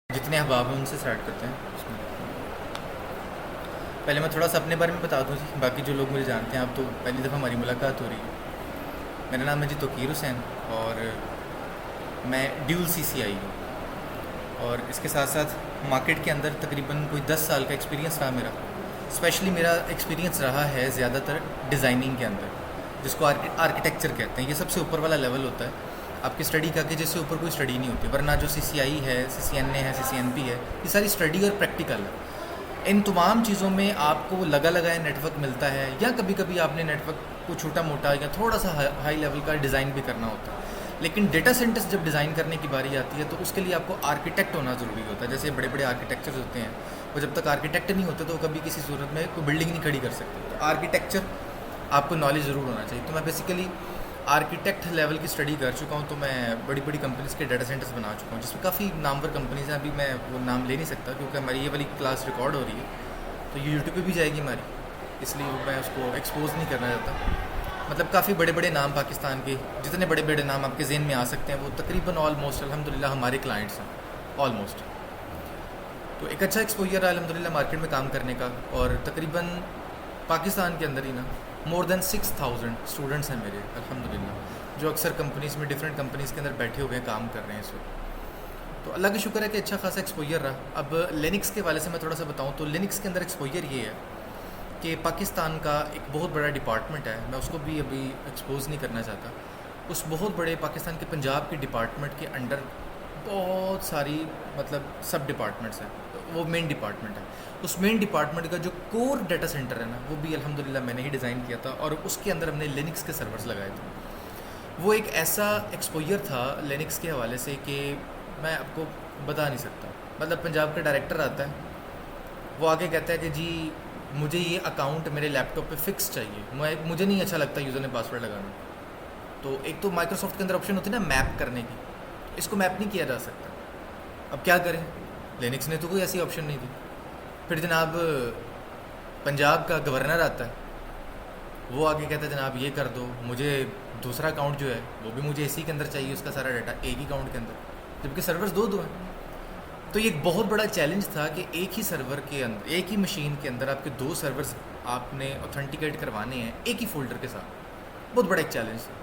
जितने अहबाब हैं उनसे स्टार्ट करते हैं। पहले मैं थोड़ा सा अपने बारे में बता दूं जी, बाकी जो लोग मुझे जानते हैं, अब तो पहली दफ़ा हमारी मुलाकात हो रही है। मेरा नाम है जी तोकीर हुसैन और मैं ड्यूल CCI हूँ। और इसके साथ साथ मार्केट के अंदर तकरीबन कोई 10 साल का एक्सपीरियंस रहा मेरा। स्पेशली मेरा एक्सपीरियंस रहा है ज़्यादातर डिज़ाइनिंग के अंदर, जिसको आर्किटेक्चर कहते हैं। ये सबसे ऊपर वाला लेवल होता है आपकी स्टडी का, कि जिससे ऊपर कोई स्टडी नहीं होती। वरना जो CCI है, CCNA है, CCNP है, ये सारी स्टडी और प्रैक्टिकल है। इन तमाम चीज़ों में आपको लगा लगाया नेटवर्क मिलता है, या कभी कभी आपने नेटवर्क को छोटा मोटा या थोड़ा सा हाई लेवल का डिज़ाइन भी करना होता है। लेकिन डेटा सेंटर्स जब डिज़ाइन करने की बारी आती है तो उसके लिए आपको आर्किटेक्ट होना ज़रूरी होता है। जैसे बड़े बड़े आर्किटेक्चर्स होते हैं, वो जब तक आर्किटेक्ट नहीं होते तो वो कभी किसी सूरत में कोई बिल्डिंग नहीं खड़ी कर सकते। तो आर्किटेक्चर आपको नॉलेज ज़रूर होना चाहिए। तो मैं बेसिकली आर्किटेक्ट लेवल की स्टडी कर चुका हूँ। तो मैं बड़ी बड़ी कंपनीज़ के डाटा सेंटर्स बना चुका हूँ, जिसमें काफ़ी नामवर कंपनीज़ हैं। अभी मैं वो नाम ले नहीं सकता क्योंकि हमारी ये वाली क्लास रिकॉर्ड हो रही है, तो ये यूट्यूब पे भी जाएगी हमारी, इसलिए मैं उसको एक्सपोज नहीं करना चाहता। मतलब काफ़ी बड़े बड़े नाम पाकिस्तान के, जितने बड़े बड़े नाम आपके ज़हन में आ सकते हैं, वो तकरीबन ऑलमोस्ट अल्हम्दुलिल्लाह हमारे क्लाइंट्स हैं ऑलमोस्ट। तो एक अच्छा एक्सपोजर है अल्हम्दुलिल्लाह मार्केट में काम करने का। और तकरीबन पाकिस्तान के अंदर ही ना मोर देन 6000 स्टूडेंट्स हैं मेरे अल्हम्दुलिल्लाह, जो अक्सर कंपनीज़ में, डिफरेंट कंपनीज़ के अंदर बैठे हुए हैं, काम कर रहे हैं इस वक्त। तो अल्लाह का शुक्र है कि अच्छा खासा एक्सपोजर रहा। अब लिनक्स के वाले से मैं थोड़ा सा बताऊँ तो लिनक्स के अंदर एक्सपोजर ये है कि पाकिस्तान का एक बहुत बड़ा डिपार्टमेंट है, मैं उसको भी अभी एक्सपोज नहीं करना चाहता। उस बहुत बड़े पाकिस्तान के पंजाब के डिपार्टमेंट के अंडर बहुत सारी मतलब सब डिपार्टमेंट्स हैं। तो वो मेन डिपार्टमेंट है। उस मेन डिपार्टमेंट का जो कोर डाटा सेंटर है ना, वो भी अल्हम्दुलिल्लाह मैंने ही डिज़ाइन किया था, और उसके अंदर हमने लिनक्स के सर्वर्स लगाए थे। वो एक ऐसा एक्सपोजर था लिनक्स के हवाले से कि मैं आपको बता नहीं सकता। मतलब पंजाब का डायरेक्टर आता है, वो आगे कहता है कि जी मुझे ये अकाउंट मेरे लैपटॉप पे फिक्स चाहिए, मुझे नहीं अच्छा लगता यूज़र ने पासवर्ड लगाना। तो एक तो माइक्रोसॉफ्ट के अंदर ऑप्शन होती है ना मैप करने की, इसको मैप नहीं किया जा सकता। अब क्या करें, लिनक्स ने तो कोई ऐसी ऑप्शन नहीं दी। फिर जनाब पंजाब का गवर्नर आता है, वो आगे कहता है जनाब ये कर दो, मुझे दूसरा अकाउंट जो है वो भी मुझे इसी के अंदर चाहिए, उसका सारा डाटा एक ही अकाउंट के अंदर, जबकि सर्वर्स दो दो हैं। तो ये एक बहुत बड़ा चैलेंज था कि एक ही सर्वर के अंदर, एक ही मशीन के अंदर आपके दो सर्वर्स आपने ऑथेंटिकेट करवाने हैं एक ही फोल्डर के साथ। बहुत बड़ा एक चैलेंज था।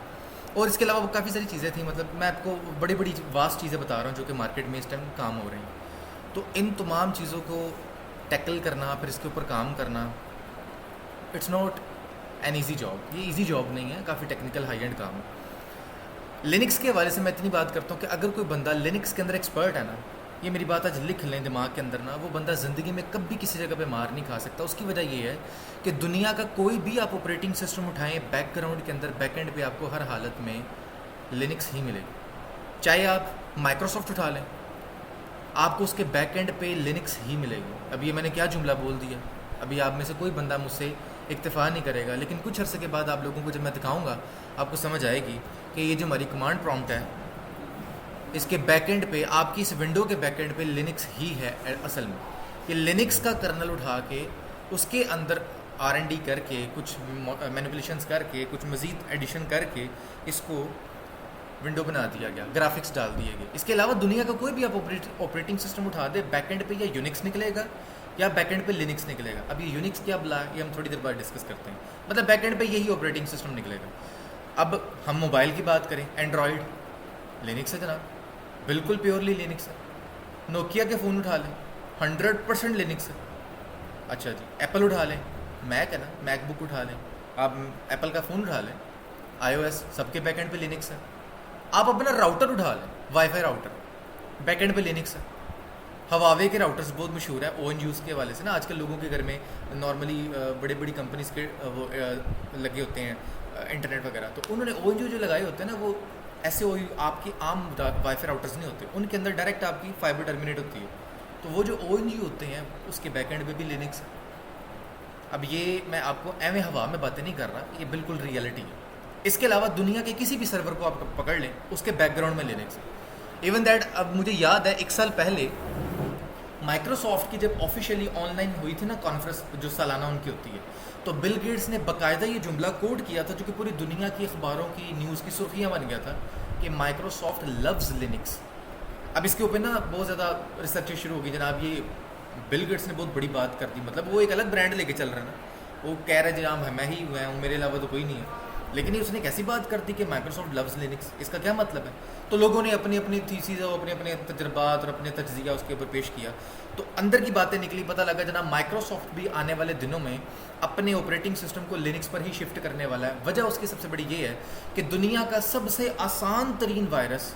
और इसके अलावा काफ़ी सारी चीज़ें थी। मतलब मैं आपको बड़ी बड़ी वास्ट चीज़ें बता रहा हूँ जो कि मार्केट में इस टाइम काम हो रही हैं। तो इन तमाम चीज़ों को टैकल करना, फिर इसके ऊपर काम करना, it's not an easy job. ये ईजी जॉब नहीं है, काफ़ी टेक्निकल हाई एंड काम है। लिनक्स के हवाले से मैं इतनी बात करता हूँ कि अगर कोई बंदा लिनक्स के अंदर एक्सपर्ट है ना, ये मेरी बात आज लिख लें दिमाग के अंदर ना, वो बंदा ज़िंदगी में कभी किसी जगह पे मार नहीं खा सकता। उसकी वजह ये है कि दुनिया का कोई भी आप ऑपरेटिंग सिस्टम उठाएं, बैकग्राउंड के अंदर बैकएंड पे आपको हर हालत में लिनक्स ही मिलेगी। चाहे आप माइक्रोसॉफ्ट उठा लें, आपको उसके बैकएंड पे लिनक्स ही मिलेगी। अब ये मैंने क्या जुमला बोल दिया, अभी आप में से कोई बंदा मुझसे इत्तेफाक नहीं करेगा, लेकिन कुछ अरसे के बाद आप लोगों को जब मैं दिखाऊँगा आपको समझ आएगी कि ये जो हमारी कमांड प्रॉम्प्ट है, इसके बैकएंड पे, आपकी इस विंडो के बैकएंड पे लिनक्स ही है असल में। ये लिनक्स का कर्नल उठा के उसके अंदर R&D करके, कुछ मैनिपुलेशंस करके, कुछ मज़ीद एडिशन करके इसको विंडो बना दिया गया, ग्राफिक्स डाल दिए गए। इसके अलावा दुनिया का कोई भी आप ऑपरेटिंग सिस्टम उठा दे, बैकएंड पे या यूनिक्स निकलेगा या बैकएंड पे लिनक्स निकलेगा। अब ये यूनिक्स क्या बुला, ये हम थोड़ी देर बाद डिस्कस करते हैं। मतलब बैकएंड पे यही ऑपरेटिंग सिस्टम निकलेगा। अब हम मोबाइल की बात करें, एंड्रॉयड लिनक्स है जनाब, बिल्कुल प्योरली लिनक्स है। नोकिया के फ़ोन उठा लें, 100% लिनक्स है। अच्छा जी, एप्पल उठा लें, मैक है ना, मैकबुक उठा लें, आप एप्पल का फ़ोन उठा लें, iOS सबके बैकएंड पे लिनक्स है। आप अपना राउटर उठा लें, वाईफाई राउटर, बैकएंड पे लिनक्स है। हवावे के राउटर्स बहुत मशहूर है ONGs के हवाले से ना। आजकल लोगों के घर में नॉर्मली बड़े बड़ी कंपनीज के वो लगे होते हैं इंटरनेट वगैरह, तो उन्होंने ONG जो लगाए होते हैं ना, वो ऐसे आपकी आम वाईफाई राउटर्स नहीं होते, उनके अंदर डायरेक्ट आपकी फाइबर टर्मिनेट होती है। तो वो जो ONG होते हैं उसके बैकएंड पे भी लिनक्स है। अब ये मैं आपको एवं हवा में बातें नहीं कर रहा, ये बिल्कुल रियलिटी है। इसके अलावा दुनिया के किसी भी सर्वर को आप पकड़ लें, उसके बैकग्राउंड में लिनक्स है। इवन दैट, अब मुझे याद है 1 साल पहले माइक्रोसॉफ्ट की जब ऑफिशियली ऑनलाइन हुई थी ना कॉन्फ्रेंस, जो सालाना उनकी होती है, तो बिल गेट्स ने बाकायदा ये जुमला कोड किया था, जो कि पूरी दुनिया की अखबारों की न्यूज़ की सुर्खियाँ बन गया था, कि माइक्रोसॉफ्ट लव्स लिनक्स। अब इसके ऊपर ना बहुत ज़्यादा रिसर्च शुरू होगी जनाब। ये बिल गेट्स ने बहुत बड़ी बात कर दी, मतलब वो एक अलग ब्रांड लेके चल रहा है ना, वो कह रहे जनाब मैं ही हुआ हूँ, मेरे अलावा तो कोई नहीं है। लेकिन ये उसने कैसी बात कर दी कि माइक्रोसॉफ्ट लव्स लिनक्स, इसका क्या मतलब है? तो लोगों ने अपनी अपनी थीसीज और अपने अपने तजर्बात और अपने तज्जिया उसके ऊपर पेश किया, तो अंदर की बातें निकली। पता लगा जनाब माइक्रोसॉफ्ट भी आने वाले दिनों में अपने ऑपरेटिंग सिस्टम को लिनक्स पर ही शिफ्ट करने वाला है। वजह उसकी सबसे बड़ी ये है कि दुनिया का सबसे आसान तरीन वायरस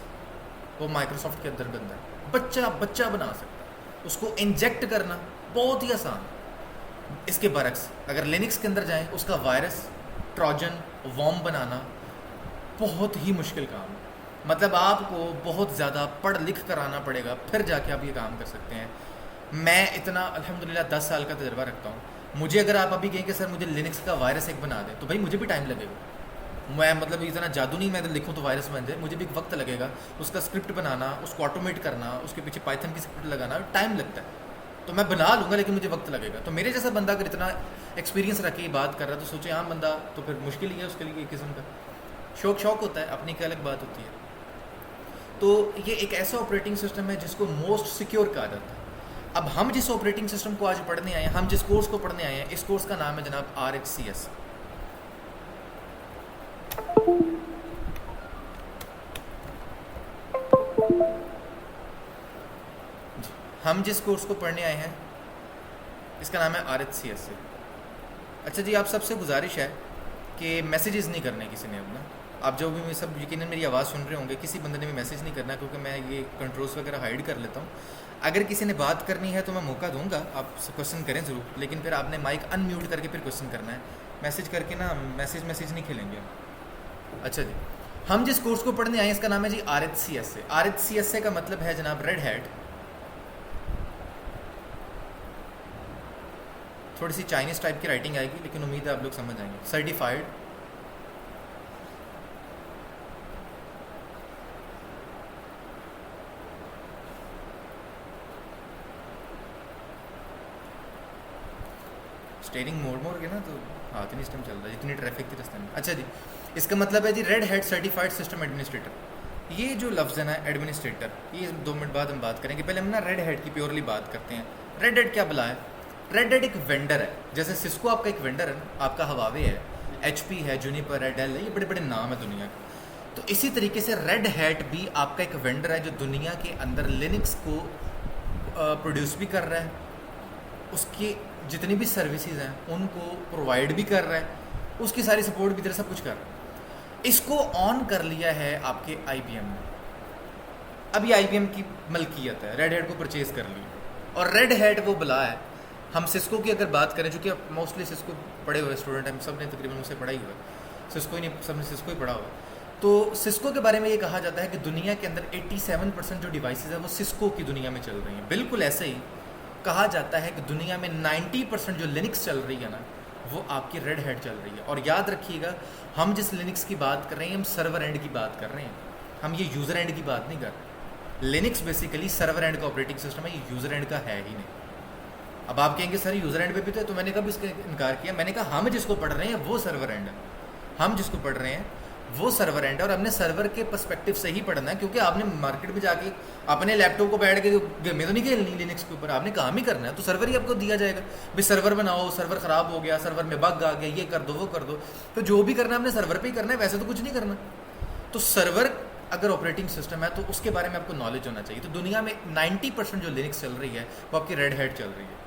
वो माइक्रोसॉफ्ट के अंदर बनता है। बच्चा बच्चा बना सकता है, उसको इंजेक्ट करना बहुत ही आसान। इसके बरक्स अगर लिनक्स के अंदर जाएं, उसका वायरस, ट्रोजन, वॉर्म बनाना बहुत ही मुश्किल काम है। मतलब आपको बहुत ज़्यादा पढ़ लिख कर आना पड़ेगा, फिर जाके आप ये काम कर सकते हैं। मैं इतना अल्हम्दुलिल्लाह 10 साल का तजर्बा रखता हूँ। मुझे अगर आप अभी कहें कि सर मुझे लिनक्स का वायरस एक बना दें, तो भाई मुझे भी टाइम लगेगा। मैं मतलब इतना जादू नहीं मैं तो लिखूँ तो वायरस बन जाए, मुझे भी वक्त लगेगा। उसका स्क्रिप्ट बनाना, उसको ऑटोमेट करना, उसके पीछे पाइथन की स्क्रिप्ट लगाना टाइम लगता है। तो मैं बना लूँगा लेकिन मुझे वक्त लगेगा। तो मेरे जैसा बंदा अगर इतना एक्सपीरियंस रख के बात कर रहा है तो सोचे आम बंदा तो फिर मुश्किल ही है उसके लिए। एक किस्म का शौक होता है, अपनी क्या अलग बात होती है। तो ये एक ऐसा ऑपरेटिंग सिस्टम है जिसको मोस्ट सिक्योर कहा जाता है। अब हम जिस ऑपरेटिंग सिस्टम को आज पढ़ने आए हैं, हम जिस कोर्स को पढ़ने आए हैं, इस कोर्स का नाम है जनाब RHCS। हम जिस कोर्स को पढ़ने आए हैं इसका नाम है RHCS। अच्छा जी, आप सबसे गुजारिश है कि मैसेजेस नहीं करने किसी ने अपना। आप जो भी सब यकीनन मेरी आवाज़ सुन रहे होंगे, किसी बंदे ने भी मैसेज नहीं करना, क्योंकि मैं ये कंट्रोल्स वगैरह हाइड कर लेता हूँ। अगर किसी ने बात करनी है तो मैं मौका दूंगा, आप क्वेश्चन करें ज़रूर, लेकिन फिर आपने माइक अनम्यूट करके फिर क्वेश्चन करना है। मैसेज करके ना मैसेज नहीं खेलेंगे। अच्छा जी, हम जिस कोर्स को पढ़ने आए हैं इसका नाम है जी RHCS। RHCS का मतलब है जनाब रेड हैट। थोड़ी सी चाइनीज़ टाइप की राइटिंग आएगी, लेकिन उम्मीद है आप लोग समझ आएंगे। सर्टिफाइड स्टेयरिंग मोड़ के ना तो हाथ नहीं सिस्टम चल रहा है, इतनी ट्रैफिक थी रास्ते में। अच्छा जी, इसका मतलब है जी red hat certified system administrator. ये जो लफ्ज़ है ना एडमिनिस्ट्रेटर, ये 2 मिनट बाद हम बात करेंगे। पहले हम ना रेड हैट की प्योरली बात करते हैं। रेड हैट क्या बुला है? रेड हैट एक वेंडर है। जैसे सिस्को आपका एक वेंडर है ना, आपका हवावे है, HP है, जूनिपर है, डेल है, ये बड़े बड़े नाम है दुनिया के। तो इसी तरीके से रेड हैट भी आपका एक वेंडर है जो दुनिया के अंदर लिनक्स को प्रोड्यूस भी कर रहा है, उसकी जितनी भी सर्विसेज हैं उनको प्रोवाइड भी कर रहा है, उसकी सारी सपोर्ट भी तरह सब कुछ कर रहा है। इसको ऑन कर लिया है आपके IBM ने। अब ये IBM की मलकियत है, रेड हैट को परचेज़ कर लिया। और रेड हैट वो बुला है। हम सिस्को की अगर बात करें, चूँकि मोस्टली सिस्को पढ़े हुए स्टूडेंट हैं, सब ने तकरीबन मुझसे पढ़ा ही हुआ है, सिस्को ही नहीं सबने सिस्को ही पढ़ा हुआ है। तो सिस्को के बारे में ये कहा जाता है कि दुनिया के अंदर 87% जो डिवाइसेज है वो सिस्को की दुनिया में चल रही हैं। बिल्कुल ऐसे ही कहा जाता है कि दुनिया में 90% जो लिनक्स चल रही है ना, वो आपकी रेड हैट चल रही है। और याद रखिएगा, हम जिस लिनक्स की बात कर रहे हैं हम सर्वर एंड की बात कर रहे हैं, हम ये यूज़र एंड की बात नहीं कर रहे। लिनक्स बेसिकली सर्वर एंड का ऑपरेटिंग सिस्टम है, ये यूज़र एंड का है ही नहीं। अब आप कहेंगे सर यूज़र एंड पे भी तो मैंने कब इसका इनकार किया? मैंने कहा हम जिसको पढ़ रहे हैं वो सर्वर एंड है, हम जिसको पढ़ रहे हैं वो सर्वर एंड है। और हमने सर्वर के पर्सपेक्टिव से ही पढ़ना है, क्योंकि आपने मार्केट में जाके अपने लैपटॉप को बैठ के गेमें तो नहीं खेलनी लिनक्स के ऊपर, आपने काम ही करना है। तो सर्वर ही आपको दिया जाएगा, भाई सर्वर बनाओ, सर्वर ख़राब हो गया, सर्वर में बग आ गया, ये कर दो वो कर दो। तो जो भी करना है आपने सर्वर पर ही करना है, वैसे तो कुछ नहीं करना। तो सर्वर अगर ऑपरेटिंग सिस्टम है तो उसके बारे में आपको नॉलेज होना चाहिए। तो दुनिया में 90% जो लिनक्स चल रही है वो आपकी रेड हैट चल रही है,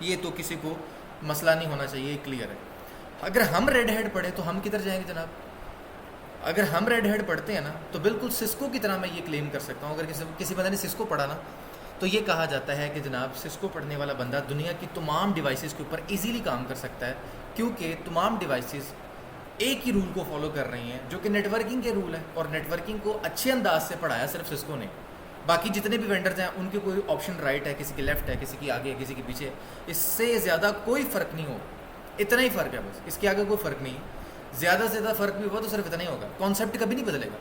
ये तो किसी को मसला नहीं होना चाहिए, क्लियर है। अगर हम रेड हैट पढ़े तो हम किधर जाएंगे जनाब? अगर हम रेड हैट पढ़ते हैं ना तो बिल्कुल सिस्को की तरह मैं ये क्लेम कर सकता हूँ। अगर किसी बंदे ने सिस्को पढ़ा ना तो ये कहा जाता है कि जनाब सिस्को पढ़ने वाला बंदा दुनिया की तमाम डिवाइसेस के ऊपर इजीली काम कर सकता है, क्योंकि तमाम डिवाइसेस एक ही रूल को फॉलो कर रही हैं जो कि नेटवर्किंग के रूल है। और नेटवर्किंग को अच्छे अंदाज से पढ़ाया सिर्फ सिस्को ने। बाकी जितने भी वेंडर्स हैं उनके कोई ऑप्शन राइट है, किसी की लेफ्ट है, किसी की आगे है, किसी के पीछे। इससे ज़्यादा कोई फ़र्क नहीं हो, इतना ही फ़र्क है बस, इसके आगे कोई फ़र्क नहीं है। ज़्यादा से ज़्यादा फ़र्क भी हुआ तो सिर्फ इतना ही होगा, कॉन्सेप्ट कभी नहीं बदलेगा।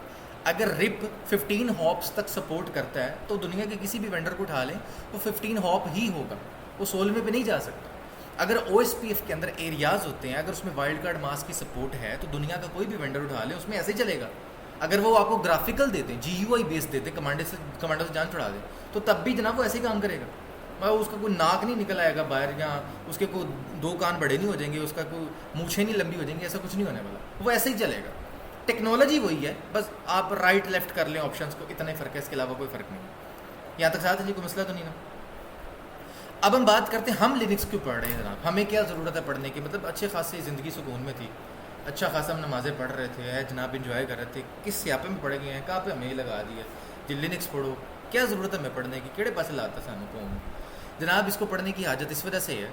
अगर रिप 15 हॉप्स तक सपोर्ट करता है तो दुनिया के किसी भी वेंडर को उठा लें तो 15 हॉप ही होगा, वो 16वें पे नहीं जा सकता। अगर OSPF के अंदर एरियाज़ होते हैं, अगर उसमें वाइल्ड कार्ड मास्क की सपोर्ट है तो दुनिया का कोई भी वेंडर उठा ले उसमें ऐसे ही चलेगा। अगर वो आपको ग्राफिकल देते हैं, GUI बेस देते, कमांडर से जान छुड़ा दे, तो तब भी जनाब वो ऐसे ही काम करेगा। उसका कोई नाक नहीं निकल आएगा बाहर, या उसके कोई 2 कान बड़े नहीं हो जाएंगे, उसका कोई मूछें नहीं लंबी हो जाएंगी, ऐसा कुछ नहीं होने वाला, वो ऐसे ही चलेगा। टेक्नोलॉजी वही है, बस आप राइट लेफ्ट कर लें ऑप्शंस को, इतना ही फ़र्क है, इसके अलावा कोई फ़र्क नहीं है। यहाँ तक साथ है जी, कोई मसला तो नहीं ना। अब हम बात करते हैं हम लिनक्स क्यों पढ़ रहे हैं जनाब, हमें क्या ज़रूरत है पढ़ने की। मतलब अच्छे खासी ज़िंदगी सुकून में थी, अच्छा खासा हम नमाज़ें पढ़ रहे थे जनाब, इंजॉय कर रहे थे, किस स्यापे में पढ़ गए हैं, कहाँ पे हमें ही लगा दिया जी लिनक्स पढ़ो, क्या ज़रूरत है हमें पढ़ने की, केड़े पासे लाता सानू कौन जनाब। इसको पढ़ने की हाजत इस वजह से है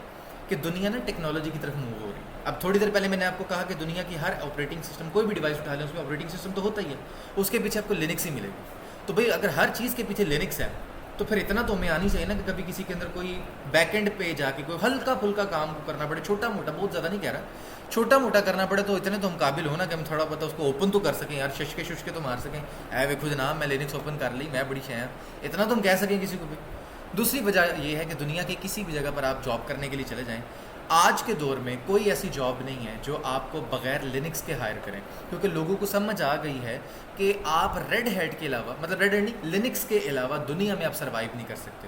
कि दुनिया ना टेक्नोलॉजी की तरफ मूव हो रही है। अब थोड़ी देर पहले मैंने आपको कहा कि दुनिया की हर ऑपरेटिंग सिस्टम, कोई भी डिवाइस उठा लें उसमें ऑपरेटिंग सिस्टम तो होता ही है, उसके पीछे आपको लिनक्स ही मिलेगी। तो भाई अगर हर चीज़ के पीछे लिनक्स है तो फिर इतना तो हमें आनी चाहिए ना कि कभी किसी के अंदर कोई बैकएंड पे जाके कोई हल्का फुल्का काम करना पड़े, छोटा मोटा, बहुत ज़्यादा नहीं कह रहा, छोटा मोटा करना पड़े, तो इतने तो हम काबिल हो ना कि हम थोड़ा बहुत उसको ओपन तो कर सकें यार, शशके शुशके तो मार सकें, देखो जनाब मैं लिनक्स ओपन कर ली, मैं बड़ी शय, इतना तो हम कह सकें किसी को भी। दूसरी वजह यह है कि दुनिया के किसी भी जगह पर आप जॉब करने के लिए चले जाएं, आज के दौर में कोई ऐसी जॉब नहीं है जो आपको बगैर लिनक्स के हायर करें, क्योंकि लोगों को समझ आ गई है कि आप रेड हैट के अलावा, मतलब रेड हैट नहीं, लिनक्स के अलावा दुनिया में आप सर्वाइव नहीं कर सकते।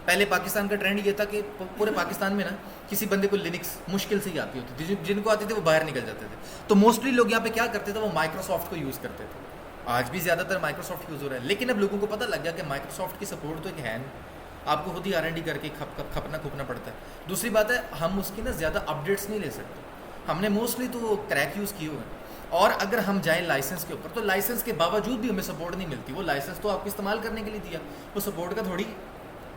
पहले पाकिस्तान का ट्रेंड ये था कि पूरे पाकिस्तान में ना किसी बंदे को लिनक्स मुश्किल से ही आती होती थी, जिनको आती थी वो बाहर निकल जाते थे। तो मोस्टली लोग यहाँ पे क्या करते थे, वो माइक्रोसॉफ्ट को यूज़ करते थे। आज भी ज़्यादातर माइक्रोसॉफ्ट यूज़ हो रहा है, लेकिन अब लोगों को पता लग गया कि माइक्रोसॉफ्ट की सपोर्ट तो एक है नहीं, आपको खुद ही R&D करके खपना खुपना पड़ता है। दूसरी बात है हम उसकी ना ज़्यादा अपडेट्स नहीं ले सकते, हमने मोस्टली तो वो क्रैक यूज़ किए हुए हैं। और अगर हम जाएँ लाइसेंस के ऊपर, तो लाइसेंस के बावजूद भी हमें सपोर्ट नहीं मिलती। वो लाइसेंस तो आपको इस्तेमाल करने के लिए दिया, वो सपोर्ट का थोड़ी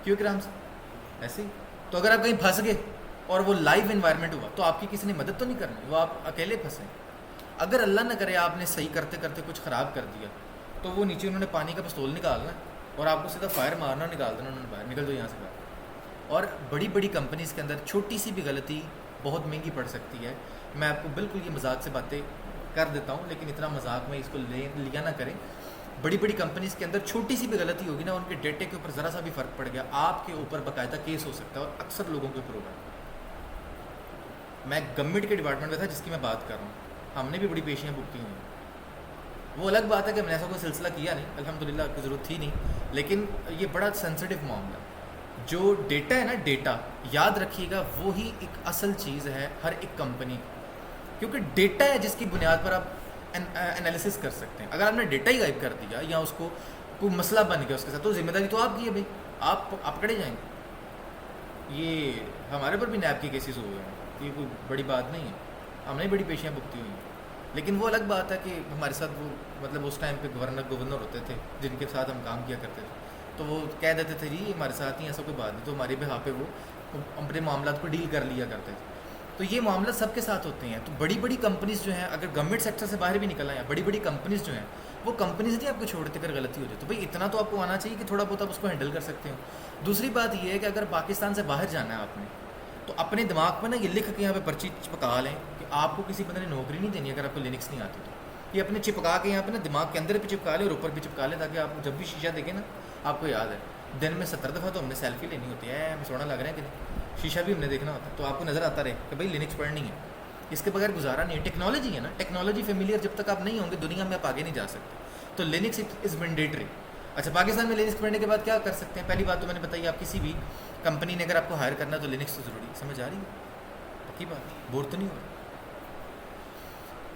क्यों ग्राम से ऐसे ही। तो अगर आप कहीं फंस गए और वो लाइव इन्वायरमेंट हुआ तो आपकी किसी ने मदद तो नहीं करनी, वो आप अकेले फंसे। अगर अल्लाह न करे आपने सही करते करते कुछ ख़राब कर दिया, तो वो नीचे उन्होंने पानी का पिस्तौल निकालना और आपको सीधा फायर मारना, निकाल देना उन्होंने बाहर, निकल दो यहाँ से बाहर। और बड़ी बड़ी कंपनीज़ के अंदर छोटी सी भी गलती बहुत महंगी पड़ सकती है। मैं आपको बिल्कुल ये मजाक से बातें कर देता हूँ, लेकिन इतना मजाक में इसको लिया ना करें। बड़ी बड़ी कंपनीज़ के अंदर छोटी सी भी गलती होगी ना, उनके डेटे के ऊपर ज़रा सा भी फ़र्क पड़ गया, आपके ऊपर बाकायदा केस हो सकता है, और अक्सर लोगों के ऊपर होगा। मैं गवर्नमेंट के डिपार्टमेंट में था जिसकी मैं बात कर रहा हूँ, हमने भी बड़ी पेशियाँ भुगती हुई। वो अलग बात है कि हमने ऐसा कोई सिलसिला किया नहीं, अल्हम्दुलिल्लाह, की ज़रूरत थी नहीं, लेकिन ये बड़ा सेंसिटिव मामला। जो डेटा है ना, डेटा याद रखिएगा, वो ही एक असल चीज़ है हर एक कंपनी, क्योंकि डेटा है जिसकी बुनियाद पर आप एनालिसिस कर सकते हैं। अगर आपने डेटा ही गायब कर दिया या उसको कोई मसला बन गया उसके साथ, तो जिम्मेदारी तो आपकी है भाई, आप पकड़े जाएंगे। ये हमारे पर भी नैब के केसेस हुए हैं, ये कोई बड़ी बात नहीं है, हमने बड़ी पेशियाँ भुगती हुई हैं। लेकिन वो अलग बात है कि हमारे साथ वो, मतलब उस टाइम पे गवर्नर होते थे जिनके साथ हम काम किया करते थे, तो वो कह देते थे जी हमारे साथ ही ऐसा कोई बात नहीं, तो हमारे बिहाफ पे वो अपने मामला को डील कर लिया करते थे। तो ये मामला सबके साथ होते हैं। तो बड़ी बड़ी कंपनीज़ जो हैं, अगर गवर्नमेंट सेक्टर से बाहर भी निकल आए, बड़ी बड़ी कंपनीज़ जो हैं, वो कंपनीज नहीं आपको छोड़ते कर गलती हो जाए, तो भाई इतना तो आपको आना चाहिए कि थोड़ा बहुत आप उसको हैंडल कर सकते हो। दूसरी बात ये है कि अगर पाकिस्तान से बाहर जाना है आपने, तो अपने दिमाग में ना ये लिख के यहाँ पे पर्ची चिपका लें कि आपको किसी बंदे ने नौकरी नहीं देनी अगर आपको लिनक्स नहीं आती। तो ये अपने चिपका के यहाँ पे ना दिमाग के अंदर भी चिपका लें और ऊपर भी चिपका लें, ताकि आप जब भी शीशा देखें ना आपको याद है। दिन में 70 दफ़ा तो हमने सेल्फी लेनी होती है, हमें सोना लग रहा है कि नहीं, शीशा भी हमने देखना होता है, तो आपको नज़र आता रहे कि भाई लिनक्स पढ़नी है, इसके बगैर गुजारा नहीं है। टेक्नोलॉजी है ना, टेक्नोलॉजी फेमिलियर जब तक आप नहीं होंगे दुनिया में आप आगे नहीं जा सकते। तो लिनक्स इज़ मैंडेटरी। अच्छा, पाकिस्तान में लिनक्स पढ़ने के बाद क्या कर सकते हैं? पहली बात तो मैंने बताई, आप किसी भी कंपनी ने अगर आपको हायर करना है तो लिनक्स तो ज़रूरी, समझ आ रही है? पक्की बात, बोर तो नहीं हो रहा।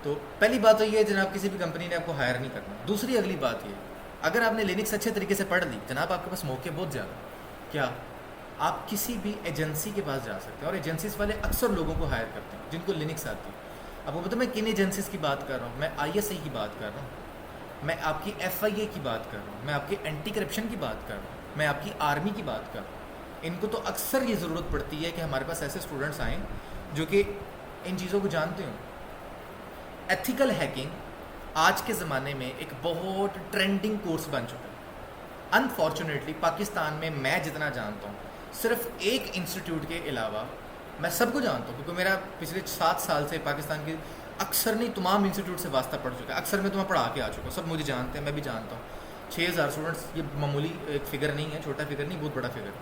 तो पहली बात तो ये है जनाब, किसी भी कंपनी ने आपको हायर नहीं करना। दूसरी अगली बात ये, अगर आपने लिनक्स अच्छे तरीके से पढ़ ली जनाब, आपके पास मौके बहुत ज़्यादा, क्या आप किसी भी एजेंसी के पास जा सकते हैं, और एजेंसीज वाले अक्सर लोगों को हायर करते हैं जिनको लिनक्स आती है। आपको पता मैं किन एजेंसीज की बात कर रहा हूँ? मैं ISA की बात कर रहा हूँ, मैं आपकी FIA की बात कर रहा हूँ, मैं आपकी एंटी करप्शन की बात कर रहा हूँ, मैं आपकी आर्मी की बात कर रहा हूँ। इनको तो अक्सर ये ज़रूरत पड़ती है कि हमारे पास ऐसे स्टूडेंट्स आएँ जो कि इन चीज़ों को जानते हों। एथिकल हैकिंग आज के ज़माने में एक बहुत ट्रेंडिंग कोर्स बन चुका है। अनफॉर्चुनेटली पाकिस्तान में मैं जितना जानता हूँ, सिर्फ एक इंस्टीट्यूट के अलावा मैं सबको जानता हूँ, क्योंकि मेरा पिछले 7 साल से पाकिस्तान के अक्सर नहीं तमाम इंस्टीट्यूट से वास्ता पड़ चुका है। अक्सर मैं तुम्हें पढ़ा के आ चुका हूँ, सब मुझे जानते हैं, मैं भी जानता हूँ। 6000 स्टूडेंट्स ये मामूली एक फ़िगर नहीं है, छोटा फिगर नहीं, बहुत बड़ा फिगर।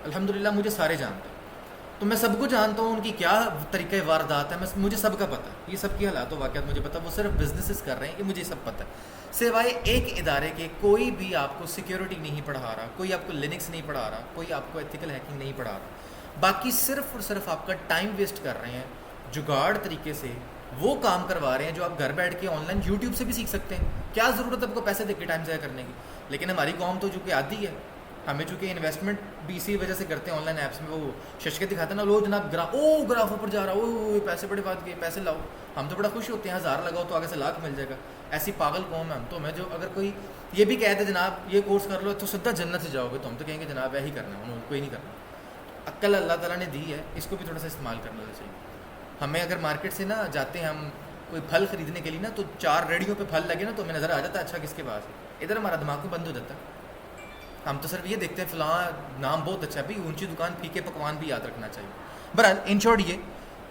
अल्हम्दुलिल्लाह मुझे सारे जानते हैं। तो मैं सबको जानता हूँ, उनकी क्या तरीक़े वारदात है, मुझे सबका पता है, ये सब की हालात वाक़यात मुझे पता है। वो सिर्फ बिजनेसेस कर रहे हैं, ये मुझे सब पता है। सिवाय एक इदारे के कोई भी आपको सिक्योरिटी नहीं पढ़ा रहा, कोई आपको लिनक्स नहीं पढ़ा रहा, कोई आपको एथिकल हैकिंग नहीं पढ़ा रहा। बाकी सिर्फ और सिर्फ आपका टाइम वेस्ट कर रहे हैं, जुगाड़ तरीके से वो काम करवा रहे हैं जो आप घर बैठ के ऑनलाइन यूट्यूब से भी सीख सकते हैं। क्या ज़रूरत है आपको पैसे देके टाइम ज़ाया करने की? लेकिन हमारी कौम तो चूँकि आदी है, हमें चूँकि इन्वेस्टमेंट भी इसी वजह से करते हैं ऑनलाइन ऐप्स में, वो शशके दिखाते हैं ना, लो जनाब ग्राफ ऊपर जा रहा, ओ पैसे बड़े बात के, पैसे लाओ। हम तो बड़ा खुश होते हैं, 1000 लगाओ तो आगे से लाख मिल जाएगा। ऐसी पागल कौम है हम तो। मैं जो अगर कोई ये भी कहते जनाब ये कोर्स कर लो तो सीधा जन्नत से जाओगे, तो हम तो कहेंगे जनाब यही करना है, कोई नहीं करना। अक्ल अल्लाह ताला ने दी है, इसको भी थोड़ा सा इस्तेमाल करना चाहिए। हमें अगर मार्केट से ना जाते हैं हम कोई फल ख़रीदने के लिए ना, तो 4 रेडियों पे फल लगे ना, तो हमें नज़र आ जाता है अच्छा किसके पास है। इधर हमारा दिमाग को बंद हो जाता है। हम तो सिर्फ ये देखते हैं फ़लाँ नाम बहुत अच्छा है, भाई ऊंची दुकान फीके पकवान भी याद रखना चाहिए। बहरहाल इन शॉर्ट ये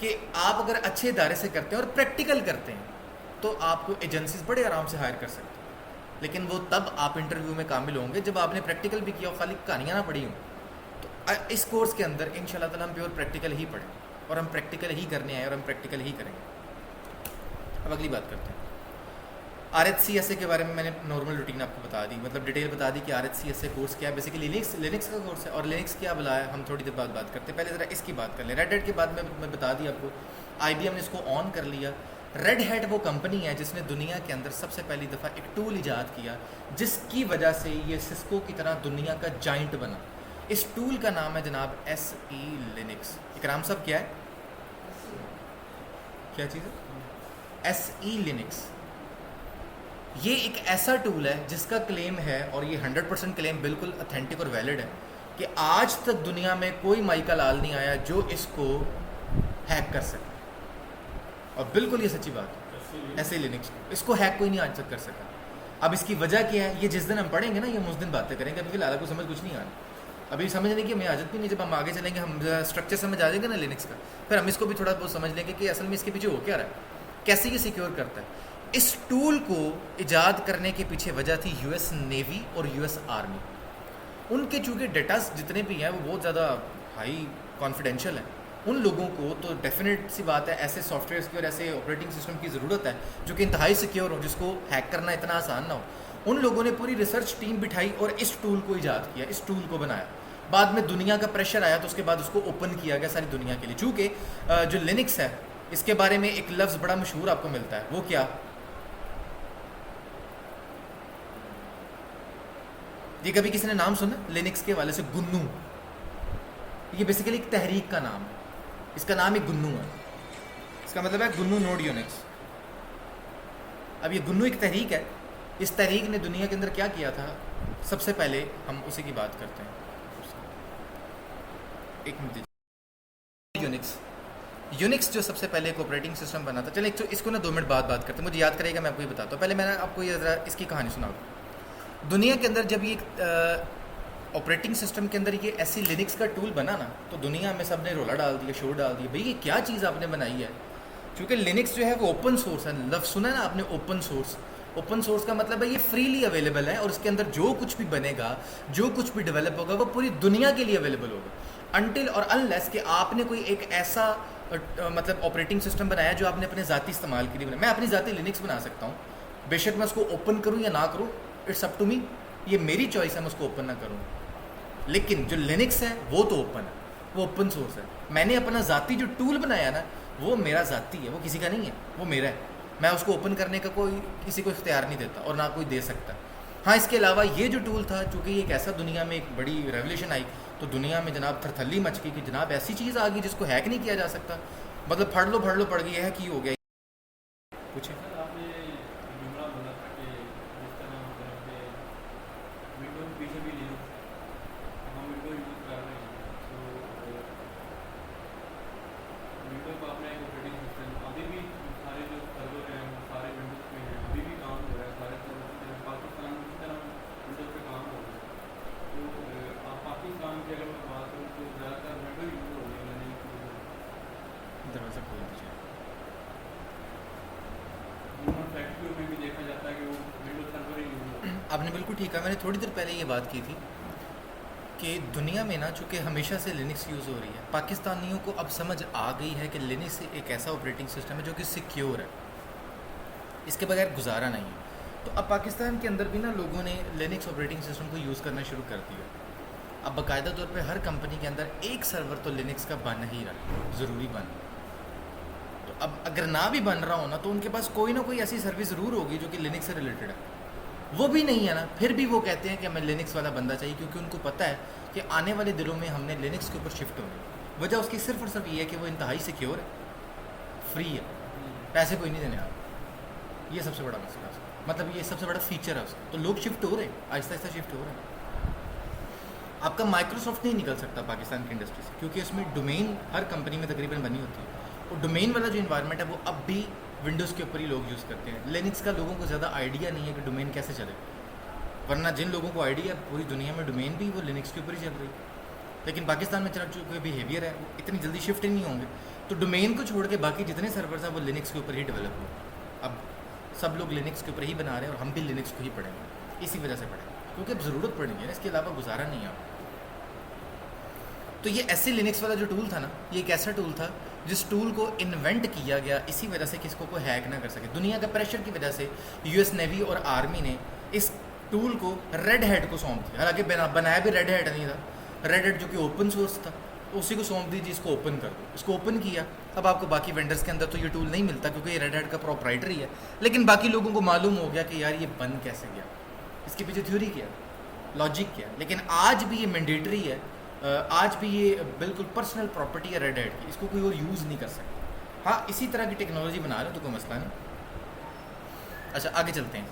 कि आप अगर अच्छे इदारे से करते हैं और प्रैक्टिकल करते हैं तो आपको एजेंसीज बड़े आराम से हायर कर सकते हैं। लेकिन वो तब आप इंटरव्यू में कामिल होंगे जब आपने प्रैक्टिकल भी किया और खाली कहानियाँ ना पढ़ी हों। तो इस कोर्स के अंदर इंशाल्लाह ताला हम प्योर प्रैक्टिकल ही पढ़ें, और हम प्रैक्टिकल ही करने आए, और हम प्रैक्टिकल ही करेंगे। अब अगली बात करते हैं RHCSA के बारे में। मैंने नॉर्मल रूटीन आपको बता दी, मतलब डिटेल बता दी कि RHCSA कोर्स क्या है। बेसिकली लिनक्स का कोर्स है, और लिनक्स क्या बुलाया हम थोड़ी देर बाद बात करते हैं। पहले ज़रा इसकी बात कर लें। रेड हैट के बाद मैं बता दी आपको, IBM ने इसको ऑन कर लिया। रेड हैट वो कंपनी है जिसने दुनिया के अंदर सबसे पहली दफ़ा एक टूल ईजाद किया जिसकी वजह से ये सिस्को की तरह दुनिया का जाइंट बना। इस टूल का नाम है जनाब SE लिनक्स। इकराम साहब क्या है, क्या चीज़ है? SE Linux. ये एक ऐसा टूल है जिसका क्लेम है, और ये 100% क्लेम बिल्कुल ऑथेंटिक और वैलिड है, कि आज तक दुनिया में कोई माई का लाल नहीं आया जो इसको हैक कर सके। और बिल्कुल ये सच्ची बात है। ऐसे लिनक्स इसको हैक कोई नहीं आज तक कर सका। अब इसकी वजह क्या है, ये जिस दिन हम पढ़ेंगे ना, ये हम उस दिन बातें करेंगे। अभी फिलहाल को समझ कुछ नहीं आ रहा, अभी समझने की हमें आदत भी नहीं। जब हम आगे चलेंगे हम स्ट्रक्चर समझ आ जाएगा ना लिनक्स का, फिर हम इसको भी थोड़ा बहुत समझ लेंगे कि असल में इसके पीछे हो क्या रहा है, कैसे ये सिक्योर करता है। इस टूल को ईजाद करने के पीछे वजह थी US नेवी और US आर्मी। उनके चूँकि डेटा जितने भी हैं वो बहुत ज़्यादा हाई कॉन्फिडेंशियल है। उन लोगों को तो डेफिनेट सी बात है ऐसे सॉफ्टवेयर्स की और ऐसे ऑपरेटिंग सिस्टम की ज़रूरत है जो कि इंतहाई सिक्योर हो, जिसको हैक करना इतना आसान ना हो। उन लोगों ने पूरी रिसर्च टीम बिठाई और इस टूल को ईजाद किया, इस टूल को बनाया। बाद में दुनिया का प्रेशर आया तो उसके बाद उसको ओपन किया गया सारी दुनिया के लिए। चूँकि जो लिनक्स है इसके बारे में एक लफ्ज़ बड़ा मशहूर आपको मिलता है, वो क्या? ये कभी किसी ने नाम सुना लिनक्स के वाले से? गुन्नू। ये बेसिकली एक तहरीक का नाम है, इसका नाम ही गुन्नू है। इसका मतलब है गुन्नू नोड यूनिक्स। अब ये गुन्नू एक तहरीक है। इस तहरीक ने दुनिया के अंदर क्या किया था, सबसे पहले हम उसी की बात करते हैं। एक मिनट। यूनिक्स जो सबसे पहले एक ऑपरेटिंग सिस्टम बना था। चलिए इसको ना 2 मिनट बाद बात करते हैं, मुझे याद करेगा मैं आपको ये बताता हूँ। पहले मैंने आपको ये ज़रा इसकी कहानी सुनाऊँ। दुनिया के अंदर जब ये ऑपरेटिंग सिस्टम के अंदर ये ऐसी लिनक्स का टूल बना ना, तो दुनिया में सब ने रोला डाल दिया, शोर डाल दिया, भाई ये क्या चीज़ आपने बनाई है। क्योंकि लिनक्स जो है वो ओपन सोर्स है। लफ्ज़ सुना है ना आपने, ओपन सोर्स। ओपन सोर्स का मतलब है ये फ्रीली अवेलेबल है, और इसके अंदर जो कुछ भी बनेगा, जो कुछ भी डेवलप होगा, वो पूरी दुनिया के लिए अवेलेबल होगा। अनटिल और अनलेस कि आपने कोई एक ऐसा मतलब ऑपरेटिंग सिस्टम बनाया जो आपने अपने ज़ाती इस्तेमाल के लिए बनाया। मैं अपनी ज़ाती लिनक्स बना सकता हूँ, बेशक मैं उसको ओपन करूँ या ना करूँ, इट्स अप टू मी। ये मेरी चॉइस है, मैं उसको ओपन ना करूँ। लेकिन जो लिनक्स है वो तो ओपन है, वो ओपन सोर्स है। मैंने अपना ज़ाती जो टूल बनाया ना, वो मेरा ज़ाती है, वो किसी का नहीं है, वो मेरा है। मैं उसको ओपन करने का कोई किसी को इख्तियार नहीं देता, और ना कोई दे सकता। हाँ, इसके अलावा ये जो टूल था, चूँकि एक ऐसा दुनिया में एक बड़ी रेवोल्यूशन आई, तो दुनिया में जनाब थरथल्ली मच गई कि जनाब ऐसी चीज़ आ गई जिसको हैक नहीं किया जा सकता। मतलब फड़ लो पड़ गई है कि हो गया कुछ। आपने बिल्कुल ठीक है, मैंने थोड़ी देर पहले ये बात की थी कि दुनिया में ना चूँकि हमेशा से लिनक्स यूज़ हो रही है, पाकिस्तानियों को अब समझ आ गई है कि लिनक्स एक ऐसा ऑपरेटिंग सिस्टम है जो कि सिक्योर है, इसके बगैर गुजारा नहीं है। तो अब पाकिस्तान के अंदर भी ना लोगों ने लिनक्स ऑपरेटिंग सिस्टम को यूज़ करना शुरू कर दिया। अब बाकायदा तौर पे हर कंपनी के अंदर एक सर्वर तो लिनक्स का बन ही रहा है, ज़रूरी बन। तो अब अगर ना भी बन रहा हो ना, तो उनके पास कोई ना कोई ऐसी सर्विस ज़रूर होगी जो कि लिनक्स से रिलेटेड है। वो भी नहीं है ना, फिर भी वो कहते हैं कि हमें लिनक्स वाला बंदा चाहिए, क्योंकि उनको पता है कि आने वाले दिनों में हमने लिनक्स के ऊपर शिफ्ट होना है। वजह उसकी सिर्फ और सिर्फ ये है कि वो इंतहाई सिक्योर है, फ्री है, पैसे कोई नहीं देने आ रहा। ये सबसे बड़ा मसला है उसका, मतलब ये सबसे बड़ा फीचर है उसका। तो लोग शिफ्ट हो रहे हैं, आहिस्ता आहिस्ता शिफ्ट हो रहे हैं। आपका माइक्रोसॉफ्ट नहीं निकल सकता पाकिस्तान की इंडस्ट्री से, क्योंकि उसमें डोमेन हर कंपनी में तकरीबन बनी होती है, और डोमेन वाला जो इन्वायरमेंट है वो अब भी विंडोज़ के ऊपर ही लोग यूज़ करते हैं। लिनक्स का लोगों को ज़्यादा आइडिया नहीं है कि डोमेन कैसे चले, वरना जिन लोगों को आइडिया पूरी दुनिया में डोमेन भी वो लिनक्स के ऊपर ही चल रही है। लेकिन पाकिस्तान में चल चुके बिहेवियर है, वो इतनी जल्दी शिफ्ट ही नहीं होंगे। तो डोमेन को छोड़ के बाकी जितने सर्वर्स हैं वो लिनक्स के ऊपर ही डेवलप हुए। अब सब लोग लिनक्स के ऊपर ही बना रहे हैं, और हम भी लिनक्स को ही पढ़ेंगे, इसी वजह से पढ़ेंगे, क्योंकि अब ज़रूरत पड़ेगी ना, इसके अलावा गुजारा नहीं है। तो ये ऐसे लिनक्स वाला जो टूल था ना, ये एक ऐसा टूल था जिस टूल को इन्वेंट किया गया इसी वजह से कि इसको कोई हैक ना कर सके। दुनिया का प्रेशर की वजह से यूएस नेवी और आर्मी ने इस टूल को रेड हैट को सौंप दिया। हालांकि बनाया भी रेड हैट नहीं था, रेड हैट जो कि ओपन सोर्स था, तो उसी को सौंप दीजिए, इसको ओपन कर दो। इसको ओपन किया, अब आपको बाकी वेंडर्स के अंदर तो ये टूल नहीं मिलता, क्योंकि ये रेड हैट का प्रोप्राइटरी है। लेकिन बाकी लोगों को मालूम हो गया कि यार ये बन कैसे गया, इसके पीछे थ्योरी क्या, लॉजिक क्या। लेकिन आज भी ये मैंडेटरी है, आज भी ये बिल्कुल पर्सनल प्रॉपर्टी है रेड हैट की, इसको कोई और यूज़ नहीं कर सकता। हाँ, इसी तरह की टेक्नोलॉजी बना रहे हो तो कोई मसला नहीं। अच्छा, आगे चलते हैं।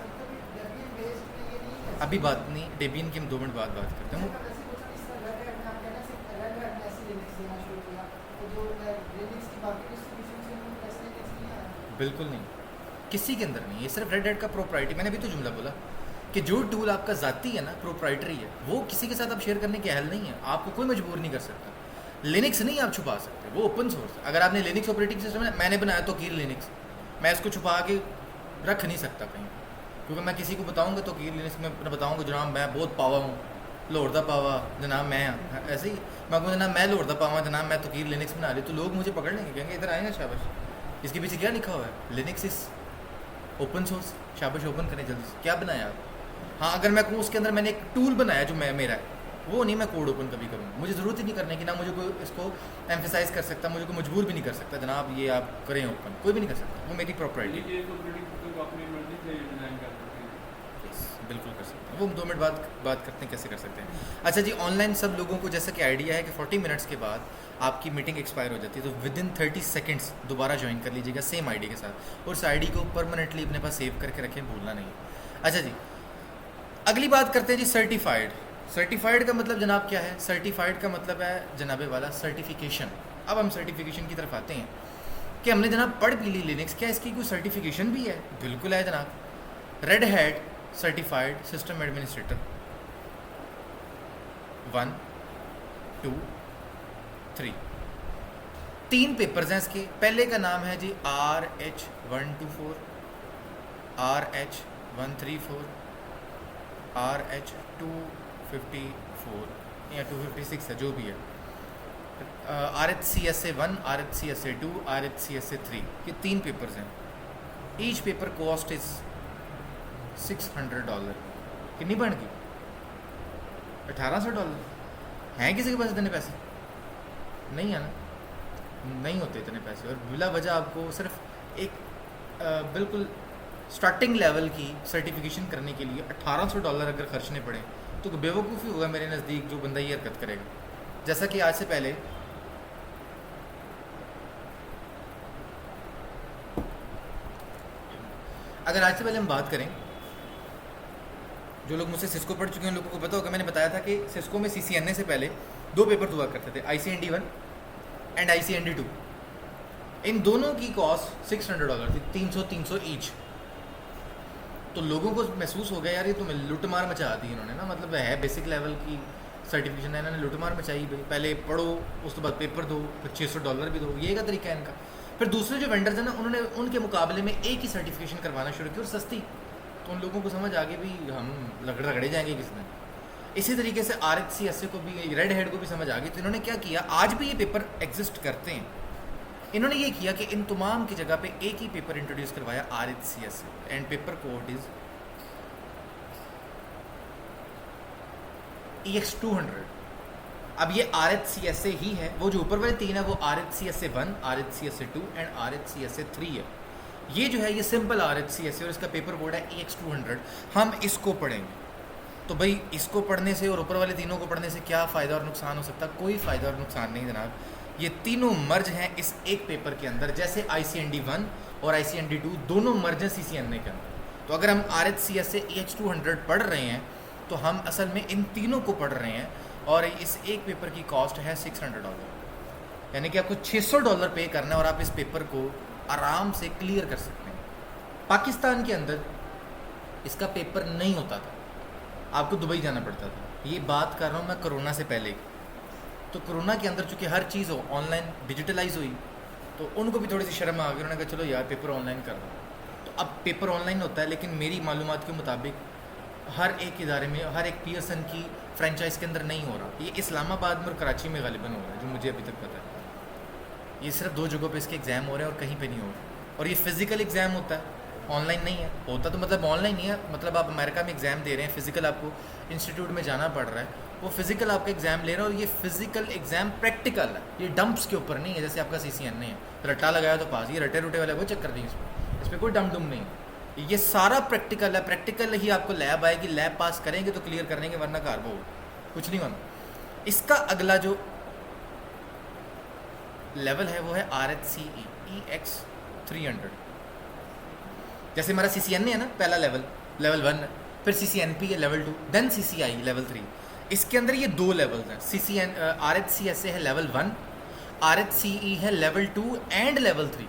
अभी बात नहीं, डेबियन की हम 2 मिनट बाद बात करते हैं। बिल्कुल नहीं, किसी के अंदर नहीं, ये सिर्फ रेड हैट का प्रोप्राइटरी। मैंने अभी तो जुमला बोला कि जो टूल आपका ज़ाती है ना, प्रोप्राइटरी है, वो किसी के साथ आप शेयर करने के अहल नहीं है, आपको कोई मजबूर नहीं कर सकता। लिनक्स नहीं आप छुपा सकते, वो ओपन सोर्स है। अगर आपने लिनक्स ऑपरेटिंग सिस्टम है, मैंने बनाया तो कीर लिनक्स, मैं इसको छुपा के रख नहीं सकता कहीं, क्योंकि मैं किसी को बताऊंगा तो कीर लिनक्स में बताऊंगा जनाब मैं बहुत पावा हूँ, लोड़दा पावा जनाब मैं, ऐसे ही मैं कहूँ जनाब मैं लोड़दा पावा जनाब मैं तो कीर लिनक्स बना रही, तो लोग मुझे पकड़ लेंगे, कहेंगे इधर आए ना शाबाश, इसके पीछे क्या लिखा हुआ है, लिनक्स इस ओपन सोर्स, शाबाश ओपन करें जल्दी से, क्या बनाया आप। हाँ, अगर मैं कहूँ उसके अंदर मैंने एक टूल बनाया जो मेरा है, वो नहीं मैं कोड ओपन कभी करूँगा, मुझे ज़रूरत ही नहीं करने की, ना मुझे कोई इसको एम्फेसाइज कर सकता, मुझे कोई मजबूर भी नहीं कर सकता जनाब ये आप करें ओपन, कोई भी नहीं कर सकता, वो मेरी प्रॉपर्टी। बिल्कुल कर सकते हैं, वो हम 2 मिनट बाद बात करते हैं कैसे कर सकते हैं। अच्छा जी, ऑनलाइन सब लोगों को जैसा कि आइडिया है कि 40 मिनट्स के बाद आपकी मीटिंग एक्सपायर हो जाती है, तो विदिन 30 सेकेंड्स दोबारा ज्वाइन कर लीजिएगा सेम आईडी के साथ, और उस आईडी को परमानेंटली अपने पास सेव करके रखें, भूलना नहीं। अच्छा जी, अगली बात करते हैं जी, सर्टिफाइड। सर्टिफाइड का मतलब जनाब क्या है? सर्टिफाइड का मतलब है जनाबे वाला सर्टिफिकेशन। अब हम सर्टिफिकेशन की तरफ आते हैं कि हमने जनाब पढ़ भी ली लिनक्स, क्या इसकी कोई सर्टिफिकेशन भी है? बिल्कुल है जनाब। Red hat certified system administrator 1 2 3, 3 papers हैं इसके। पहले का नाम है जी RH124, RH134, RH254 या 256 है, जो भी है। RHCSA1, RHCSA2, RHCSA3, ये 3 पेपर्स हैं। Each paper cost is $600। कितनी बन गई? $1800। हैं किसी के पास इतने पैसे? नहीं है ना, नहीं होते इतने पैसे। और बिला वजह आपको सिर्फ एक बिल्कुल स्टार्टिंग लेवल की सर्टिफिकेशन करने के लिए $1800 अगर खर्चने पड़े तो बेवकूफ़ी होगा मेरे नज़दीक जो बंदा ये हरकत करेगा। जैसा कि आज से पहले हम बात करें, जो लोग मुझसे सिस्को पढ़ चुके हैं उन लोगों को पता होगा, मैंने बताया था कि सिस्को में CCNA से पहले 2 पेपर हुआ करते थे, ICND1 एंड ICND2। इन दोनों की कॉस्ट $600 थी, 300 ईच। तो लोगों को महसूस हो गया यार ये तो लुटमार मचा दी इन्होंने ना, मतलब है बेसिक लेवल की सर्टिफिकेशन है, इन्होंने लुटमार मचाई भाई। पहले पढ़ो, उसके बाद पेपर दो, फिर $600 भी दो, ये का तरीका है इनका। फिर दूसरे जो वेंडर्स हैं ना, उन्होंने उनके मुकाबले में एक ही सर्टिफिकेशन करवाना शुरू की और सस्ती। तो उन लोगों को समझ आ गई भी हम रगड़े जाएंगे किस दिन। इसी तरीके से RHCSA को भी, रेड हेड को भी समझ आ गई। तो इन्होंने क्या किया, आज भी ये पेपर एग्जिस्ट करते हैं, इन्होंने ये किया कि इन तमाम की जगह पे एक ही पेपर इंट्रोड्यूस करवाया, RHCSA, and paper code is EX200। अब ये RHCSA ही है, वो जो ऊपर वाले तीन है वो RHCSA1, RHCSA2 एंड RHCSA3 है। ये जो है ये सिंपल RHCSA और इसका पेपर कोड है EX200। हम इसको पढ़ेंगे। तो भाई इसको पढ़ने से और ऊपर वाले तीनों को पढ़ने से क्या फ़ायदा और नुकसान हो सकता है? कोई फ़ायदा और नुकसान नहीं जनाब। ये तीनों मर्ज हैं इस एक पेपर के अंदर, जैसे ICND1 और ICND2 दोनों मर्ज हैं CCNA के अंदर। तो अगर हम RHCSA EX200 पढ़ रहे हैं तो हम असल में इन तीनों को पढ़ रहे हैं, और इस एक पेपर की कॉस्ट है $600, यानी कि आपको $600 पे करना है और आप इस पेपर को आराम से क्लियर कर सकते हैं। पाकिस्तान के अंदर इसका पेपर नहीं होता था, आपको दुबई जाना पड़ता था। ये बात कर रहा हूँ मैं कोरोना से पहले। तो कोरोना के अंदर चूँकि हर चीज़ हो ऑनलाइन डिजिटलाइज हुई, तो उनको भी थोड़ी सी शर्म आ गई। उन्होंने कहा चलो यार पेपर ऑनलाइन कर दो। तो अब पेपर ऑनलाइन होता है, लेकिन मेरी मालूमात के मुताबिक हर एक इदारे में, हर एक पियर्सन की फ्रेंचाइज के अंदर नहीं हो रहा। ये इस्लामाबाद में और कराची में गालिबन हो रहा है, जो मुझे अभी तक पता है। ये सिर्फ 2 जगहों पे इसके एग्ज़ाम हो रहे हैं और कहीं पे नहीं हो रहे। और ये फिज़िकल एग्ज़ाम होता है, ऑनलाइन नहीं है। होता तो मतलब ऑनलाइन नहीं है, मतलब आप अमेरिका में एग्ज़ाम दे रहे हैं, फ़िज़िकल आपको इंस्टीट्यूट में जाना पड़ रहा है, वो फिज़िकल आपका एग्ज़ाम ले रहा है। और ये फ़िज़िकल एग्ज़ाम प्रैक्टिकल है, ये डंप्स के ऊपर नहीं है जैसे आपका CCNA है, रट्टा लगाया तो पास। ये रटे रुटे वाला कोई चक्कर नहीं इस पर कोई डम डुम नहीं है। ये सारा प्रैक्टिकल है, प्रैक्टिकल ही आपको लैब आएगी, लैब पास करेंगे तो क्लियर करेंगे, वरना कार्बो कुछ नहीं होना। इसका अगला जो लेवल है वो है RHCE EX300। जैसे हमारा CCNA है ना, पहला लेवल 1 है, फिर CCNP है लेवल 2, देन CCI लेवल 3। इसके अंदर ये 2 लेवल्स हैं। RHCSA है लेवल 1, RHCE है लेवल 2 एंड लेवल 3।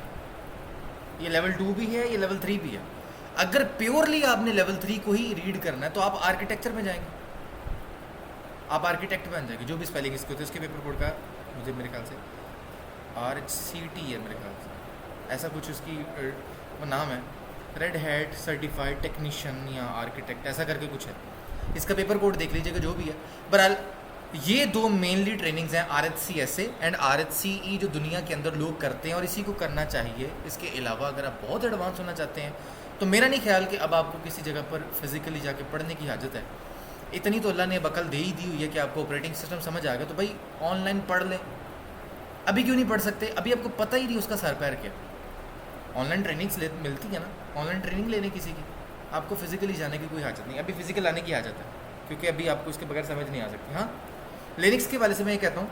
ये लेवल 2 भी है, ये लेवल 3 भी है। अगर प्योरली आपने लेवल 3 को ही रीड करना है तो आप आर्किटेक्चर में जाएंगे, आप आर्किटेक्ट बन जाएंगे। जो भी स्पेलिंग इसके होते हैं, इसके पेपर कोड का मुझे मेरे ख्याल से RHCT है मेरे ख्याल से, ऐसा कुछ उसकी वो नाम है, रेड हैट सर्टिफाइड टेक्नीशियन या आर्किटेक्ट ऐसा करके कुछ है। इसका पेपर कोड देख लीजिएगा जो भी है। बहरहाल ये 2 मेनली ट्रेनिंग्स हैं, RHCSA एंड RHCE, जो दुनिया के अंदर लोग करते हैं और इसी को करना चाहिए। इसके अलावा अगर आप बहुत एडवांस होना चाहते हैं तो मेरा नहीं ख्याल कि अब आपको किसी जगह पर फिज़िकली जाके पढ़ने की हाजत है। इतनी तो अल्लाह ने बकल दे ही दी हुई है कि आपको ऑपरेटिंग सिस्टम समझ आ गया तो भाई ऑनलाइन पढ़ लें। अभी क्यों नहीं पढ़ सकते? अभी आपको पता ही नहीं उसका सर पैर क्या। ऑनलाइन ट्रेनिंग्स मिलती है ना, ऑनलाइन ट्रेनिंग लेने किसी की, आपको फिज़िकली जाने की कोई हाजत नहीं। अभी फिज़िकल आने की हाजत है क्योंकि अभी आपको इसके बगैर समझ नहीं आ सकती। हाँ, लिनक्स के वाले से मैं ये कहता हूँ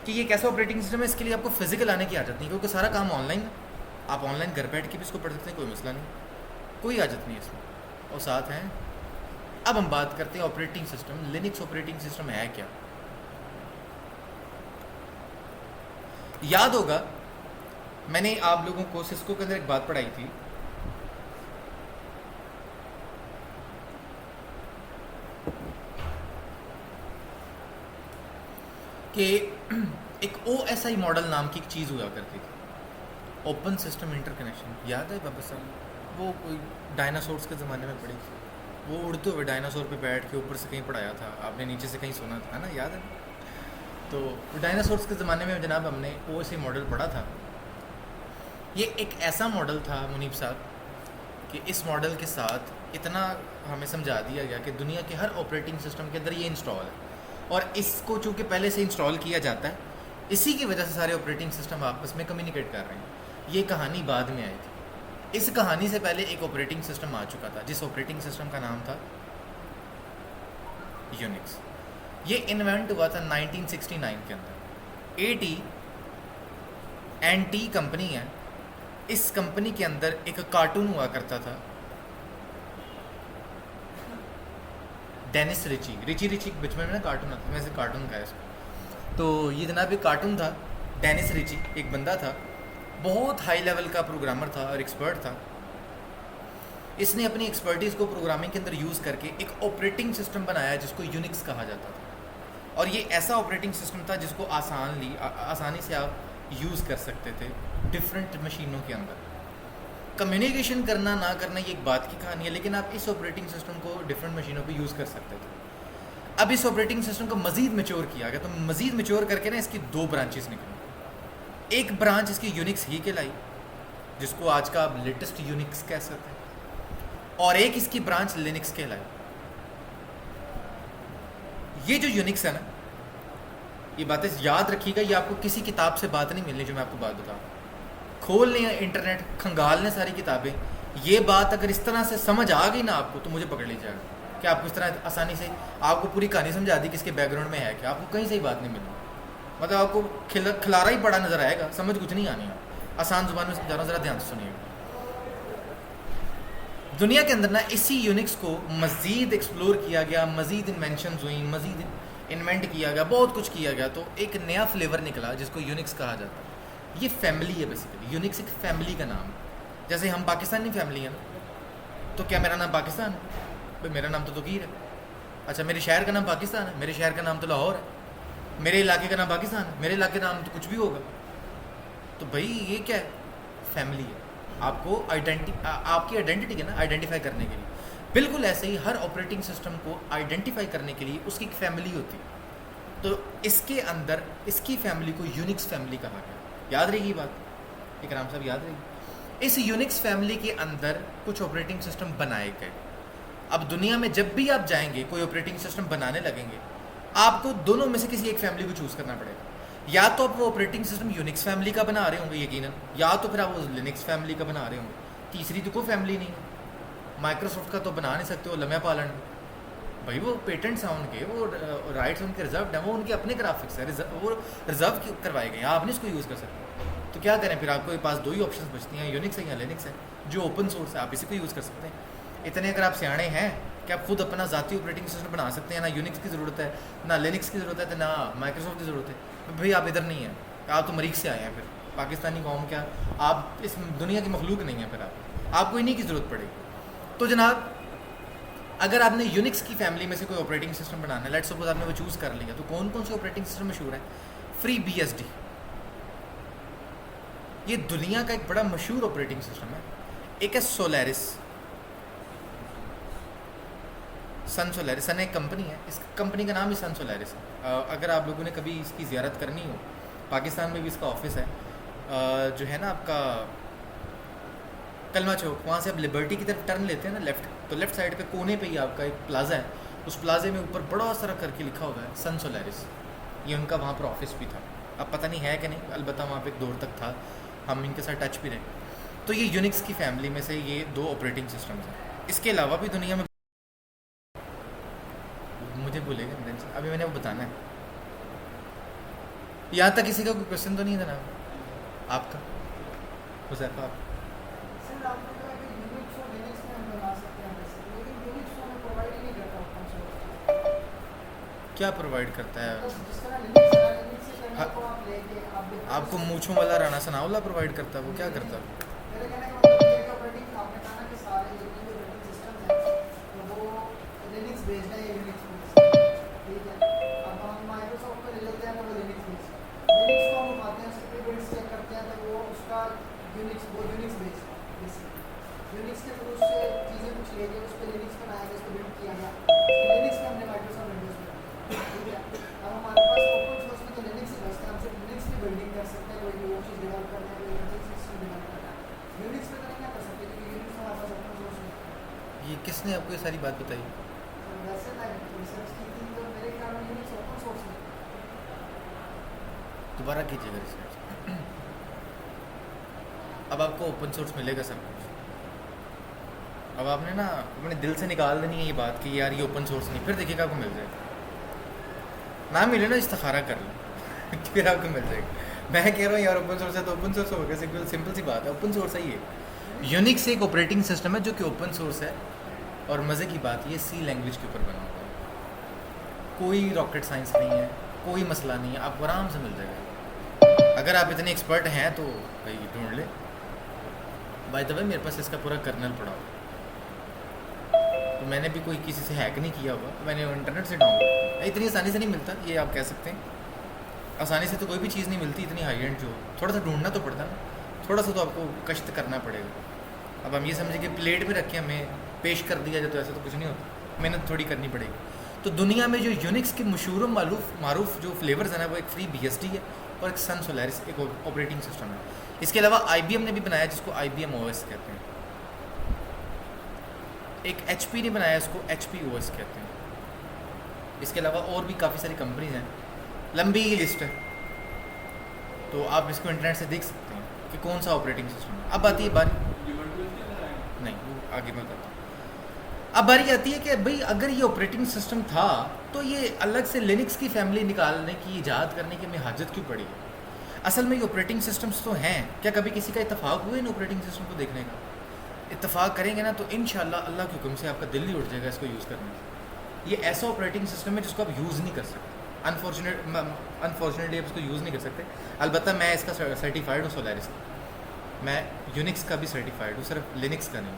कि ये कैसा ऑपरेटिंग सिस्टम है, इसके लिए आपको फिज़िकल आने की हाजत नहीं, क्योंकि सारा काम ऑनलाइन है। आप ऑनलाइन घर बैठ के भी इसको पढ़ सकते हैं, कोई मसला नहीं, कोई हाजत नहीं है इसमें। और साथ हैं, अब हम बात करते हैं operating system. Linux operating system है क्या? याद होगा मैंने आप लोगों को सिस्को के अंदर एक बात पढ़ाई थी कि एक OSI मॉडल नाम की एक चीज़ हुआ करती थी, ओपन सिस्टम इंटरकनेक्शन। याद है बाबा साहब? वो कोई डायनासोर्स के ज़माने में पढ़ी थी, वो उड़ते हुए डायनासोर पे बैठ के ऊपर से कहीं पढ़ाया था आपने, नीचे से कहीं सुना था ना, याद है? तो डायनासोर्स के ज़माने में जनाब हमने OSI मॉडल पढ़ा था। ये एक ऐसा मॉडल था मुनीब साहब कि इस मॉडल के साथ इतना हमें समझा दिया गया कि दुनिया के हर ऑपरेटिंग सिस्टम के अंदर ये इंस्टॉल है, और इसको चूँकि पहले से इंस्टॉल किया जाता है, इसी की वजह से सारे ऑपरेटिंग सिस्टम आपस में कम्युनिकेट कर रहे हैं। ये कहानी बाद में आई थी। इस कहानी से पहले एक ऑपरेटिंग सिस्टम आ चुका था, जिस ऑपरेटिंग सिस्टम का नाम था यूनिक्स। ये इन्वेंट हुआ था 1969 के अंदर। AT&T कंपनी है, इस कंपनी के अंदर एक कार्टून हुआ करता था, डेनिस रिची बचपन में ना कार्टून आता, मैं से कार्टून का है इसको। तो ये जनाब एक कार्टून था, डेनिस रिची एक बंदा था, बहुत हाई लेवल का प्रोग्रामर था और एक्सपर्ट था। इसने अपनी एक्सपर्टीज़ को प्रोग्रामिंग के अंदर यूज़ करके एक ऑपरेटिंग सिस्टम बनाया जिसको यूनिक्स कहा जाता था। और ये ऐसा ऑपरेटिंग सिस्टम था जिसको आसानी से आप यूज़ कर सकते थे डिफरेंट मशीनों के अंदर। कम्युनिकेशन करना ना करना ये एक बात की कहानी है, लेकिन आप इस ऑपरेटिंग सिस्टम को डिफरेंट मशीनों पे यूज़ कर सकते थे। अब इस ऑपरेटिंग सिस्टम को मज़ीद मैच्योर किया गया, तो मज़ीद मैच्योर करके ना इसकी 2 ब्रांचेस निकली। एक ब्रांच इसकी यूनिक्स ही कहलाई, जिसको आज का आप लेटेस्ट यूनिक्स कह सकते हैं, और एक इसकी ब्रांच लिनक्स कहलाई। ये जो यूनिक्स है ना, ये बातें याद रखिएगा, ये आपको किसी किताब से बात नहीं मिलनी जो मैं आपको बात बताऊँ। खोल लें इंटरनेट, खंगाल लें सारी किताबें, ये बात अगर इस तरह से समझ आ गई ना आपको, तो मुझे पकड़ लीजिएगा कि आपको इस तरह आसानी से आपको पूरी कहानी समझा दी किसके बैकग्राउंड में है कि आपको कहीं से ही बात नहीं मिलनी। मतलब आपको खिलारा ही पड़ा नज़र आएगा, समझ कुछ नहीं आनी है। आसान जुबान में समझा रहा हूँ, ज़रा ध्यान से सुनिएगा। दुनिया के अंदर ना इसी यूनिक्स को मज़ीद एक्सप्लोर किया गया, मज़ीद इन्वेंशन हुई, मज़ीद इन्वेंट किया गया, बहुत कुछ किया गया, तो एक नया फ्लेवर निकला जिसको यूनिक्स कहा जाता है। ये फैमिली है बेसिकली, यूनिक्स एक फैमिली का नाम है। जैसे हम पाकिस्तानी फैमिली है ना, तो क्या मेरा नाम पाकिस्तान है? भाई मेरा नाम तो तोकीर है। अच्छा, मेरे शहर का नाम पाकिस्तान है, मेरे शहर का नाम तो लाहौर है, मेरे इलाके का नाम पाकिस्तान है, मेरे इलाके का नाम तो कुछ भी होगा। तो भाई ये क्या है? फैमिली है। आपको आपकी आइडेंटिटी है ना, आइडेंटिफाई करने के लिए। बिल्कुल ऐसे ही हर ऑपरेटिंग सिस्टम को आइडेंटिफाई करने के लिए उसकी एक फैमिली होती है। तो इसके अंदर इसकी फैमिली को यूनिक्स फैमिली कहा गया। याद रहेगी बात, इकराम साहब, याद रहेगी। इस यूनिक्स फैमिली के अंदर कुछ ऑपरेटिंग सिस्टम बनाए गए। अब दुनिया में जब भी आप जाएंगे, कोई ऑपरेटिंग सिस्टम बनाने लगेंगे, आपको दोनों में से किसी एक फैमिली को चूज़ करना पड़ेगा। या तो आप वो ऑपरेटिंग सिस्टम यूनिक्स फैमिली का बना रहे होंगे यकीनन, या तो फिर आप वो लिनक्स फैमिली का बना रहे होंगे। तीसरी तो कोई फैमिली नहीं है। माइक्रोसॉफ्ट का तो बना नहीं सकते, वो लम्हा पालन भाई, वो पेटेंट्स हैं उनके, वो राइट्स उनके रिजर्व हैं, वो उनके अपने ग्राफिक्स है, वो रिजर्व करवाए गए, आप नहीं इसको यूज़ कर सकते। तो क्या करें फिर? आपके पास 2 ही ऑप्शन बचती हैं, यूनिक्स है या लिनक्स है, जो ओपन सोर्स है, आप इसी को यूज़ कर सकते हैं। इतने अगर आप सियाणे हैं कि आप खुद अपना ज़ाती ऑपरेटिंग सिस्टम बना सकते हैं, ना यूनिक्स की ज़रूरत है, ना लिनक्स की ज़रूरत है, ना माइक्रोसॉफ्ट की ज़रूरत है, भाई आप इधर नहीं हैं, आप तो मरीख से आए हैं। फिर पाकिस्तानी कौम क्या, आप इस दुनिया की मखलूक नहीं है, फिर आपको इन्हीं की ज़रूरत पड़ेगी। तो जनाब, अगर आपने यूनिक्स की फैमिली में से कोई ऑपरेटिंग सिस्टम बनाना है, लेट्स सपोज आपने वो चूज़ कर लिया, तो कौन कौन से ऑपरेटिंग सिस्टम मशहूर है? फ्री BSD, ये दुनिया का एक बड़ा मशहूर ऑपरेटिंग सिस्टम है। एक है सोलारिस, सन सोलारिस, सन एक कंपनी है, इस कंपनी का नाम ही सन सोलारिस है। अगर आप लोगों ने कभी इसकी ज़ियारत करनी हो, पाकिस्तान में भी इसका ऑफिस है, जो है ना आपका कलमा चौक, वहाँ से आप लिबर्टी की तरफ टर्न लेते हैं ना लेफ़्ट, तो लेफ़्ट साइड पे कोने पे ही आपका एक प्लाजा है, उस प्लाजे में ऊपर बड़ा सारा करके लिखा हुआ है सन सोलारिस। ये उनका वहाँ पर ऑफिस भी था, अब पता नहीं है कि नहीं, अलबत्ता वहाँ पे एक दौर तक था, हम इनके साथ टच भी रहे। तो ये यूनिक्स की फैमिली में से ये 2 ऑपरेटिंग सिस्टम्स हैं। इसके अलावा भी दुनिया में, मुझे बोलेगा अभी मैंने वो बताना है। यहाँ तक किसी का कोई क्वेश्चन तो नहीं है जनाब आपका? हुज़ैफा आप क्या प्रोवाइड करता है? आपको मूछों वाला राना सनाउल्लाह प्रोवाइड करता है, वो क्या करता है? यूनिक्स के थ्रू उससे चीज़ें कुछ ले गए, उस पर लिनक्स बनाया गया, उसको बिल्ड किया गया, लिनक्स में हमने माइक्रोसॉफ्ट विंडोज में, ठीक है। अब हमारे पास ओपन सोर्स में तो लिनक्स ही बचता है, हम सिर्फ लिनक्स की बिल्डिंग कर सकते हैं, कोई भी वो चीज़ डेवलप करना है, कोई ऑपरेटिंग सिस्टम डेवलप करना है। यूनिक्स में तो नहीं कर सकते क्योंकि यूनिक्स हमारे पास ओपन सोर्स है। ये किसने आपको ये सारी बात बताई? वैसे मैं रिसर्च की थी, तो मेरे ख्याल में यूनिक्स ओपन सोर्स है। दोबारा कीजिएगा रिसर्च, अब आपको ओपन सोर्स मिलेगा सब कुछ। अब आपने ना अपने दिल से निकाल देनी है ये बात कि यार ये ओपन सोर्स नहीं, फिर देखिएगा आपको मिल जाएगा। ना मिले ना इस्तिखारा कर लो फिर आपको मिल जाएगा। मैं कह रहा हूँ यार ओपन सोर्स है तो ओपन सोर्स होगा, सिंपल सी बात है, ओपन सोर्स है ये। यूनिक्स एक ऑपरेटिंग सिस्टम है जो कि ओपन सोर्स है, और मज़े की बात ये C लैंग्वेज के ऊपर बना हुआ है। कोई रॉकेट साइंस नहीं है, कोई मसला नहीं है, आपको आराम से मिल जाएगा। अगर आप इतने एक्सपर्ट हैं तो भाई ढूंढ ले। बाय द वे मेरे पास इसका पूरा कर्नल पड़ा हुआ, तो मैंने भी कोई किसी से हैक नहीं किया हुआ, मैंने इंटरनेट से डाउनलोड। इतनी आसानी से नहीं मिलता, ये आप कह सकते हैं। आसानी से तो कोई भी चीज़ नहीं मिलती इतनी हाई एंड जो, थोड़ा सा ढूंढना तो पड़ता ना, थोड़ा सा तो आपको कष्ट करना पड़ेगा। अब हम ये समझे कि प्लेट में रख के हमें पेश कर दिया जाए तो ऐसा तो कुछ नहीं होता, मेहनत थोड़ी करनी पड़ेगी। तो दुनिया में जो यूनिक्स के मशहूर मारूफ जो फ्लेवर्स हैं ना, वो एक फ्री BSD है और एक सन सोलारिस एक ऑपरेटिंग सिस्टम है। इसके अलावा IBM ने भी बनाया जिसको IBM OS कहते हैं, एक HP ने बनाया इसको HP OS कहते हैं। इसके अलावा और भी काफ़ी सारी कंपनीज हैं, लंबी ही लिस्ट है, तो आप इसको इंटरनेट से देख सकते हैं कि कौन सा ऑपरेटिंग सिस्टम है। अब आती है बारी, नहीं वो आगे मैं बताता हूँ। अब बारी आती है कि भाई अगर ये ऑपरेटिंग सिस्टम था तो ये अलग से लिनक्स की फैमिली निकालने की, ईजाद करने की हमें हाजत क्यों पड़ी है? असल में ये ऑपरेटिंग सिस्टम्स तो हैं, क्या कभी किसी का इत्तेफाक हुआ इन ऑपरेटिंग सिस्टम को देखने का? इत्तेफाक करेंगे ना तो इंशाल्लाह अल्लाह के हुक्म से आपका दिल ही उठ जाएगा इसको यूज़ करने से। ये ऐसा ऑपरेटिंग सिस्टम है जिसको आप यूज़ नहीं कर सकते, अनफॉर्चुनेटली आप इसको यूज़ नहीं कर सकते। अलबत्ता मैं इसका सर्टिफाइड हूँ सोलारिस का, मैं यूनिक्स का भी सर्टिफाइड हूँ, सिर्फ लिनक्स का नहीं।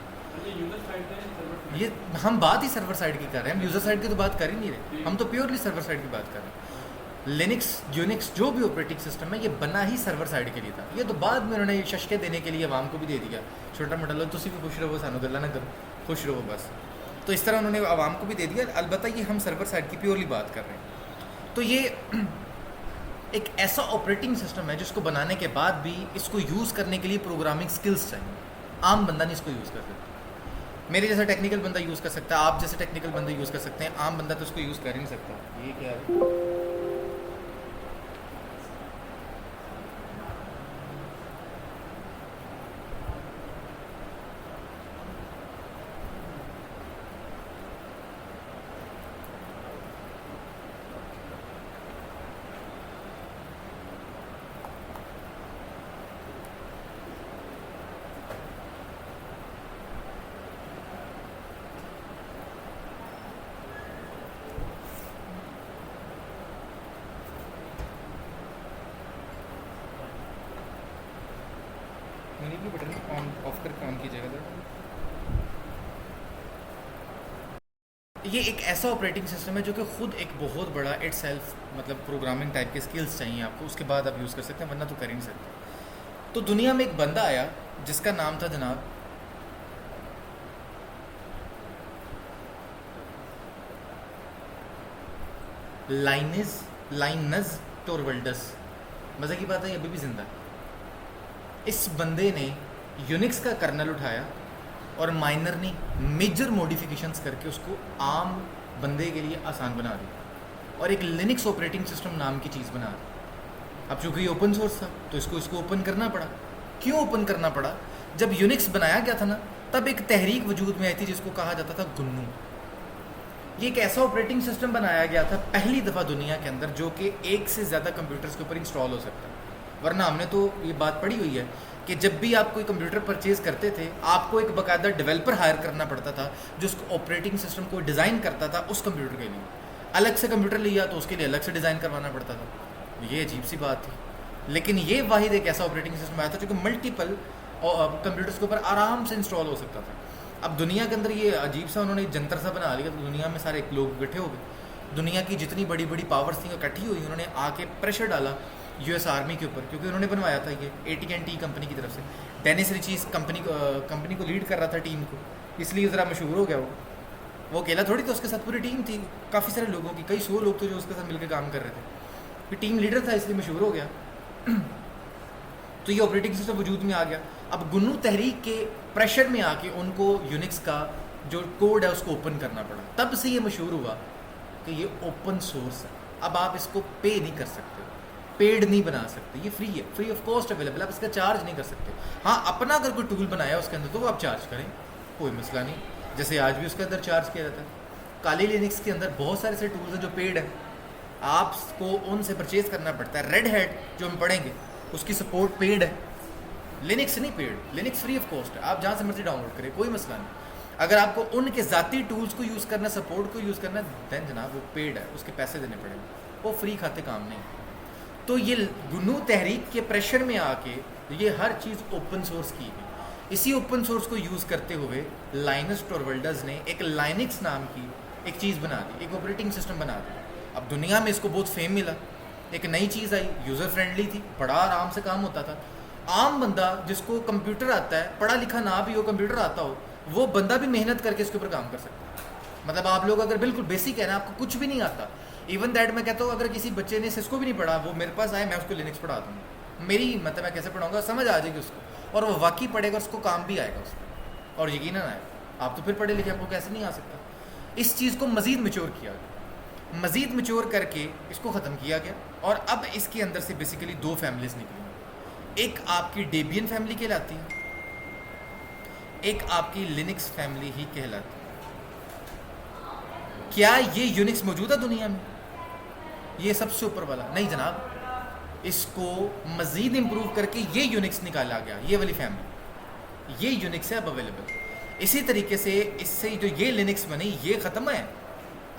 ये हम बात ही सर्वर साइड की कर रहे हैं, हम यूज़र साइड की तो बात कर ही नहीं रहे, हम तो प्योरली सर्वर साइड की बात कर रहे हैं। लिनक्स यूनिक्स जो भी ऑपरेटिंग सिस्टम है ये बना ही सर्वर साइड के लिए था। ये तो बाद में उन्होंने शशके देने के लिए आवाम को भी दे दिया, छोटा मोटा लो तुसी भी खुश रहो, सानू गल्ला ना करो, खुश रहो बस। तो इस तरह उन्होंने आवाम को भी दे दिया। अलबत्ता ये हम सर्वर साइड की प्योरली बात कर रहे हैं। तो ये एक ऐसा ऑपरेटिंग सिस्टम है जिसको बनाने के बाद भी इसको यूज़ करने के लिए प्रोग्रामिंग स्किल्स चाहिए। आम बंदा नहीं इसको यूज़ कर सकता। मेरे जैसा टेक्निकल बंदा यूज़ कर सकता है, आप जैसे टेक्निकल बंदा यूज़ कर सकते हैं, आम बंदा तो इसको यूज़ कर ही नहीं सकता। ये क्या है? मैंने भी बटन ऑन ऑफ कर काम कीजिएगा सर। ये एक ऐसा ऑपरेटिंग सिस्टम है जो कि खुद एक बहुत बड़ा इट सेल्फ, मतलब प्रोग्रामिंग टाइप के स्किल्स चाहिए आपको, उसके बाद आप यूज़ कर सकते हैं, वरना तो कर ही नहीं सकते। तो दुनिया में एक बंदा आया जिसका नाम था जनाब लाइनस टोरवल्डस। मज़े की बात है, ये अभी भी जिंदा है। इस बंदे ने यूनिक्स का कर्नल उठाया और माइनर नहीं मेजर मॉडिफिकेशंस करके उसको आम बंदे के लिए आसान बना दिया और एक लिनक्स ऑपरेटिंग सिस्टम नाम की चीज़ बना दी। अब चूँकि ये ओपन सोर्स था तो इसको ओपन करना पड़ा। क्यों ओपन करना पड़ा? जब यूनिक्स बनाया गया था ना, तब एक तहरीक वजूद में आई थी जिसको कहा जाता था गुन्नू। ये एक ऐसा ऑपरेटिंग सिस्टम बनाया गया था पहली दफ़ा दुनिया के अंदर जो कि एक से ज़्यादा कंप्यूटर्स के ऊपर इंस्टॉल हो सकता है। वरना हमने तो ये बात पढ़ी हुई है कि जब भी आप कोई कंप्यूटर परचेज करते थे, आपको एक बाकायदा डेवलपर हायर करना पड़ता था जो उसको ऑपरेटिंग सिस्टम को डिज़ाइन करता था उस कंप्यूटर के लिए। अलग से कंप्यूटर लिया तो उसके लिए अलग से डिज़ाइन करवाना पड़ता था। ये अजीब सी बात थी। लेकिन ये वाहिद एक ऐसा ऑपरेटिंग सिस्टम आया था जो कि मल्टीपल कंप्यूटर्स के ऊपर आराम से इंस्टॉल हो सकता था। अब दुनिया के अंदर ये अजीब सा उन्होंने जंतर सा बना लिया, तो दुनिया में सारे लोग इकट्ठे हो गए। दुनिया की जितनी बड़ी बड़ी पावर्स थी इकट्ठी हुई, उन्होंने आके प्रेशर डाला US आर्मी के ऊपर, क्योंकि उन्होंने बनवाया था ये AT&T कंपनी की तरफ से। डेनिस रिची इस कंपनी को लीड कर रहा था, टीम को, इसलिए ज़रा मशहूर हो गया वो अकेला थोड़ी था, उसके साथ पूरी टीम थी, काफ़ी सारे लोगों की, कई 100 लोग थे जो उसके साथ मिलकर काम कर रहे थे। फिर टीम लीडर था इसलिए मशहूर हो गया। तो ये ऑपरेटिंग सिस्टम वजूद में आ गया। अब गुन्नू तहरीक के प्रेशर में आके उनको यूनिक्स का जो कोड है उसको ओपन करना पड़ा। तब से ये मशहूर हुआ कि ये ओपन सोर्स है। अब आप इसको पे नहीं कर सकते, पेड नहीं बना सकते, ये फ्री है, फ्री ऑफ कॉस्ट अवेलेबल, आप इसका चार्ज नहीं कर सकते। हाँ, अपना अगर कोई टूल बनाया उसके अंदर तो आप चार्ज करें, कोई मसला नहीं। जैसे आज भी उसके अंदर चार्ज किया जाता है। काली लिनक्स के अंदर बहुत सारे ऐसे टूल्स हैं जो पेड है, आपको उनसे परचेज करना पड़ता है। रेड हैट जो हम पढ़ेंगे उसकी सपोर्ट पेड है, लिनक्स नहीं paid, Linux free of cost है, आप जहाँ से मर्जी डाउनलोड करें, कोई मसला नहीं। अगर आपको उनके ज़ाती टूल्स को यूज़ करना, सपोर्ट को यूज़ करना, दैन जनाब वो पेड है, उसके पैसे देने पड़ेंगे, वो फ्री खाते काम नहीं। तो ये गुन्नू तहरीक के प्रेशर में आके ये हर चीज़ ओपन सोर्स की गई। इसी ओपन सोर्स को यूज़ करते हुए लाइनस टोरवल्डस ने एक लाइनक्स नाम की एक चीज़ बना दी, एक ऑपरेटिंग सिस्टम बना दी। अब दुनिया में इसको बहुत फेम मिला, एक नई चीज़ आई, यूज़र फ्रेंडली थी, बड़ा आराम से काम होता था। आम बंदा जिसको कंप्यूटर आता है, पढ़ा लिखा ना भी हो, कंप्यूटर आता हो, वो बंदा भी मेहनत करके इसके ऊपर काम कर सकता है। मतलब आप लोग अगर बिल्कुल बेसिक है ना, आपको कुछ भी नहीं आता, इवन दैट मैं कहता हूँ अगर किसी बच्चे ने सिस्को भी नहीं पढ़ा, वो मेरे पास आए, मैं उसको लिनक्स पढ़ा दूँगा। मेरी मतलब मैं कैसे पढ़ाऊँगा, समझ आ जाएगी उसको, और वो वाकई पढ़ेगा, उसको काम भी आएगा उसको, और यकीनन आएगा। आप तो फिर पढ़े लिखे, आपको कैसे नहीं आ सकता। इस चीज़ को मज़ीद मैच्योर किया गया, मज़ीद मैच्योर करके इसको ख़त्म किया गया, और अब इसके अंदर से बेसिकली दो फैमिलीज़ निकली। एक आपकी डेबियन फैमिली कहलाती है, एक आपकी लिनक्स फैमिली ही कहलाती है। क्या ये यूनिक्स मौजूद है दुनिया में, ये सबसे ऊपर वाला? नहीं जनाब, इसको मज़ीद इम्प्रूव करके ये यूनिक्स निकाला गया, ये वाली फैमिली, ये यूनिक्स है अब अवेलेबल। इसी तरीके से इससे जो ये लिनक्स बनी, ये ख़त्म है।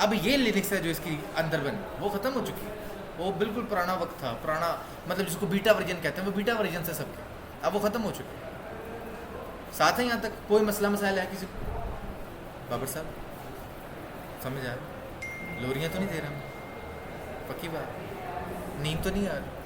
अब ये लिनक्स है जो इसकी अंदर बनी, वो ख़त्म हो चुकी है। वो बिल्कुल पुराना वक्त था, पुराना मतलब जिसको बीटा वर्जन कहते हैं, वो बीटा वर्जन से सबके, अब वो ख़त्म हो चुके हैं। साथ है यहाँ तक कोई मसला मसाइल है किसी को? बाबर साहब समझ आ रहा? लोरियाँ तो नहीं दे रहा मैं, पक्की बात, नींद तो नहीं आ रही?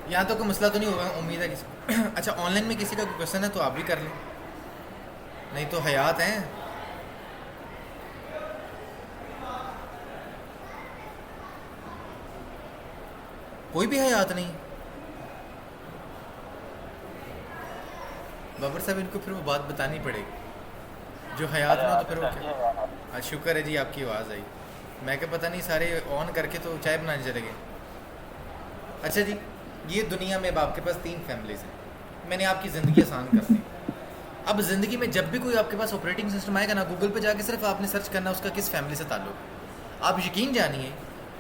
यहाँ तो कोई मसला तो नहीं होगा, उम्मीद है किसी अच्छा, ऑनलाइन में किसी का कोई क्वेश्चन है तो आप भी कर लें, नहीं तो हयात हैं। कोई भी हयात नहीं? बाबर साहब इनको फिर वो बात बतानी पड़ेगी जो हयात ना हो, तो फिर वो क्या। आज शुक्र है जी आपकी आवाज़ आई, मैं क्या पता नहीं सारे ऑन करके तो चाय बनाने चले गए। अच्छा जी, ये दुनिया में अब आपके पास 3 फैमिलीज़ हैं, मैंने आपकी ज़िंदगी आसान कर दी। अब ज़िंदगी में जब भी कोई आपके पास ऑपरेटिंग सिस्टम आएगा ना, गूगल पे जाके सिर्फ आपने सर्च करना उसका किस फैमिली से ताल्लुक़। आप यकीन जानिए,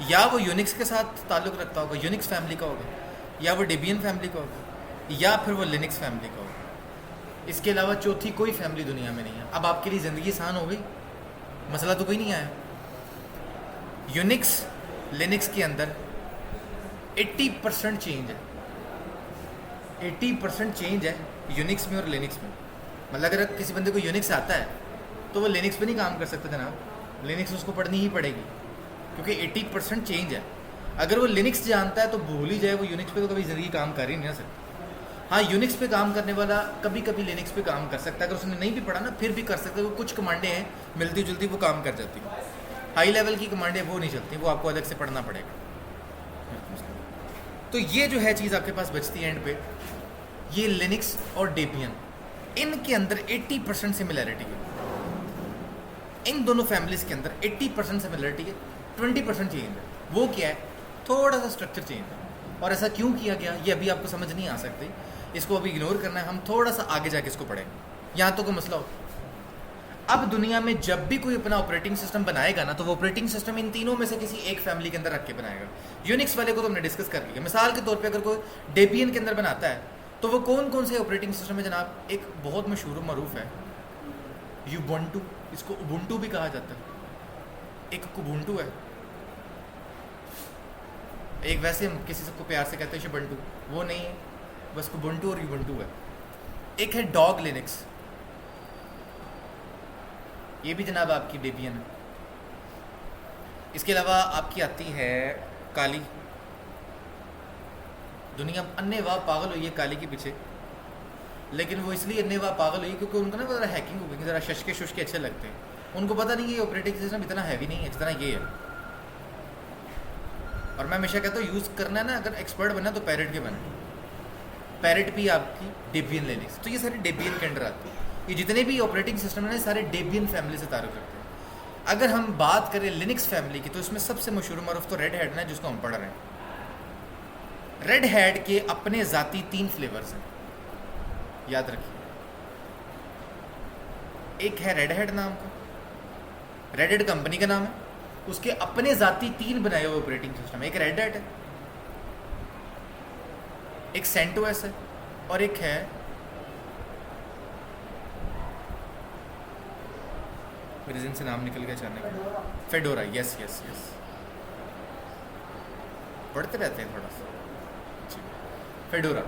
या वो यूनिक्स के साथ ताल्लुक़ रखता होगा, यूनिक्स फैमिली का होगा, या वो डेबियन फैमिली का होगा, या फिर वो लिनक्स फैमिली का होगा। इसके अलावा चौथी कोई फैमिली दुनिया में नहीं है। अब आपके लिए ज़िंदगी आसान हो गई, मसला तो कोई नहीं आया। यूनिक्स लिनक्स के अंदर 80% चेंज है, 80% चेंज है यूनिक्स में और लिनक्स में। मतलब अगर किसी बंदे को यूनिक्स आता है तो वो लिनक्स पे नहीं काम कर सकता जनाब, लिनक्स उसको पढ़नी ही पड़ेगी, क्योंकि 80% चेंज है। अगर वो लिनक्स जानता है तो भूल ही जाए, वो यूनिक्स पे तो कभी ज़िंदगी काम कर ही नहीं सकता। हाँ, यूनिक्स पे काम करने वाला कभी कभी लिनक्स पे काम कर सकता है, अगर उसने नहीं भी पढ़ा ना फिर भी कर सकता है। वो कुछ कमांडें हैं मिलती जुलती, वो काम कर जाती हैं। हाई लेवल की कमांडें वो नहीं चलती, वो आपको अलग से पढ़ना पड़ेगा। तो ये जो है चीज़ आपके पास बचती है एंड पे, ये लिनक्स और डेबियन, इनके अंदर 80% सिमिलैरिटी है। इन दोनों फैमिलीज़ के अंदर 80% सिमिलरिटी है, 20% चेंज है। वो क्या है? थोड़ा सा स्ट्रक्चर चेंज है। और ऐसा क्यों किया गया ये अभी आपको समझ नहीं आ सकती, इसको अभी इग्नोर करना है, हम थोड़ा सा आगे जाके इसको पढ़ेंगे। यहाँ तो कोई मसला हो। अब दुनिया में जब भी कोई अपना ऑपरेटिंग सिस्टम बनाएगा ना, तो वो ऑपरेटिंग सिस्टम इन तीनों में से किसी एक फैमिली के अंदर रख के बनाएगा। यूनिक्स वाले को तो हमने डिस्कस कर लिया। मिसाल के तौर पे अगर कोई डेबियन के अंदर बनाता है तो वो कौन कौन से ऑपरेटिंग सिस्टम है जनाब? एक बहुत मशहूर मरूफ है यूबुंटू, इसको उबुंटू भी कहा जाता है। एक कुबुंटू है, एक वैसे हम किसी सबको प्यार से कहते हैं शिबंटू, वो नहीं है, बस कुबुंटू और यूबुंटू है। एक है डॉग लिनक्स, ये भी जनाब आपकी डेबियन है। इसके अलावा आपकी आती है काली। दुनिया अन्नेवाह पागल हुई है काली के पीछे, लेकिन वो इसलिए अन्नेवाह पागल हुई क्योंकि उनको ना ज़रा हैकिंग हो गई, ज़रा शुष्के अच्छे लगते हैं। उनको पता नहीं ये ऑपरेटिंग सिस्टम इतना हैवी नहीं है जितना ये है। और मैं हमेशा कहता हूँ यूज़ करना है ना, अगर एक्सपर्ट बनना तो पैरेट के बना। पैरेट भी आपकी डेबियन लिनक्स, तो ये सारे डेबियन के अंडर आते हैं। ये जितने भी ऑपरेटिंग सिस्टम है ना, सारे डेबियन फैमिली से ताल्लुक़ रखते हैं। अगर हम बात करें लिनक्स फैमिली की, तो इसमें सबसे मशहूर मरूफ तो रेड हैट है, जिसको हम पढ़ रहे हैं। रेड हैट के अपने ज़ाती 3 फ्लेवर्स हैं, याद रखिए। एक है रेड हैट नाम का, रेड हैट कंपनी का नाम है, उसके अपने ज़ाती 3 बनाए हुए ऑपरेटिंग सिस्टम। एक रेड हैट है, एक सेंटोस है, और एक है मेरे जिन से नाम निकल गया अचानक, फेडोरा। यस यस यस, पढ़ते रहते हैं थोड़ा सा। फेडोरा,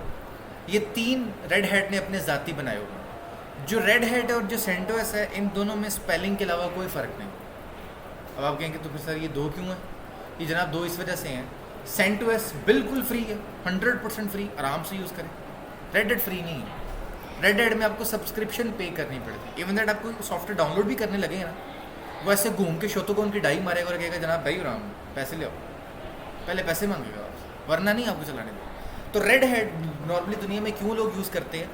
ये 3 रेड हैट ने अपने ज़ाती बनाए हुए। जो रेड हैट है और जो सेंटोस है, इन दोनों में स्पेलिंग के अलावा कोई फ़र्क नहीं। अब आप कहेंगे तो फिर सर ये 2 क्यों है? ये जनाब 2 इस वजह से हैं CentOS बिल्कुल फ्री है, 100% फ्री, आराम से यूज़ करें। रेड हैट फ्री नहीं है, रेड हैट में आपको सब्सक्रिप्शन पे करनी पड़ती है। इवन दैट आपको सॉफ्टवेयर डाउनलोड भी करने लगे ना, वो ऐसे घूम के शोतों को उनकी डाई मारेगा और कहेगा जनाब भाई राम पैसे ले आओ, पहले पैसे मांगेगा आपसे, वरना नहीं आपको चलाने दो। तो रेड हैट नॉर्मली दुनिया में क्यों लोग यूज़ करते हैं,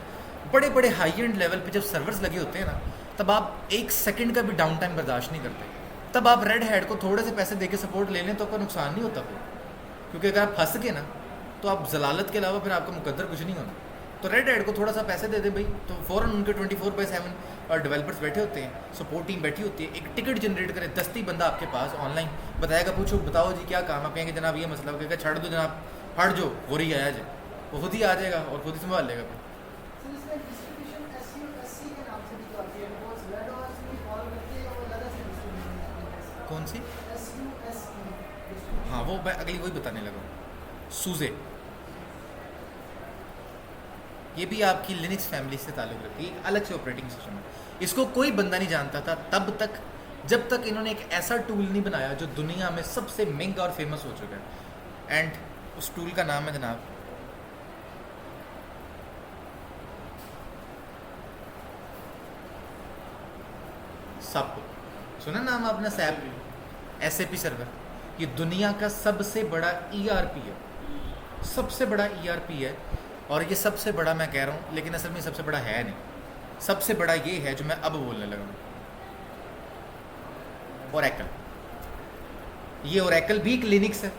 बड़े बड़े हाई एंड लेवल पे जब सर्वर्स लगे होते हैं ना, तब आप एक सेकंड का भी डाउन टाइम बर्दाश्त नहीं करते, तब आप रेड हैट को थोड़े से पैसे दे के सपोर्ट ले लें तो आपका नुकसान नहीं होता फिर, क्योंकि अगर आप फंस गए ना तो आप जलालत के अलावा फिर आपका मुकद्दर कुछ नहीं होना। तो रेड हैट को थोड़ा सा पैसे दे दें भाई, तो फ़ौरन उनके 24/7 डेवलपर्स बैठे होते हैं, सपोर्ट टीम बैठी होती है, एक टिकट जनरेट करे, 10 बंदा आपके पास ऑनलाइन बताएगा, पूछो बताओ जी क्या काम, आप कहेंगे जनाब ये मसला, कहेगा छड़ दो जनाब, हट जो हो रही आया जाए, वो खुद ही आ जाएगा और खुद ही संभाल लेगा फिर। सर इसमें डिस्ट्रीब्यूशन SC के नाम से भी तो आती है, बिकॉज रेड OS में फॉलो करती है वो अलग से डिस्ट्रीब्यूशन। कौन सी? SUSE। हाँ वो मैं अगली वही बताने लगा, सूजे, ये भी आपकी लिनक्स फैमिली से ताल्लुक़ रखती है, अलग से ऑपरेटिंग सिस्टम है। इसको कोई बंदा नहीं जानता था तब तक जब तक इन्होंने एक ऐसा टूल नहीं बनाया जो दुनिया में सबसे महंगा और फेमस हो चुका है, एंड उस टूल का नाम है जनाब SAP। सुना नाम आपने SAP? SAP server. ये दुनिया का सबसे बड़ा ERP है, सबसे बड़ा ERP है, और ये सबसे बड़ा मैं कह रहा हूँ लेकिन असल में सबसे बड़ा है नहीं, सबसे बड़ा ये है जो मैं अब बोलने लगा हूँ, ओरेकल। ये ओरेकल भी एक लिनक्स है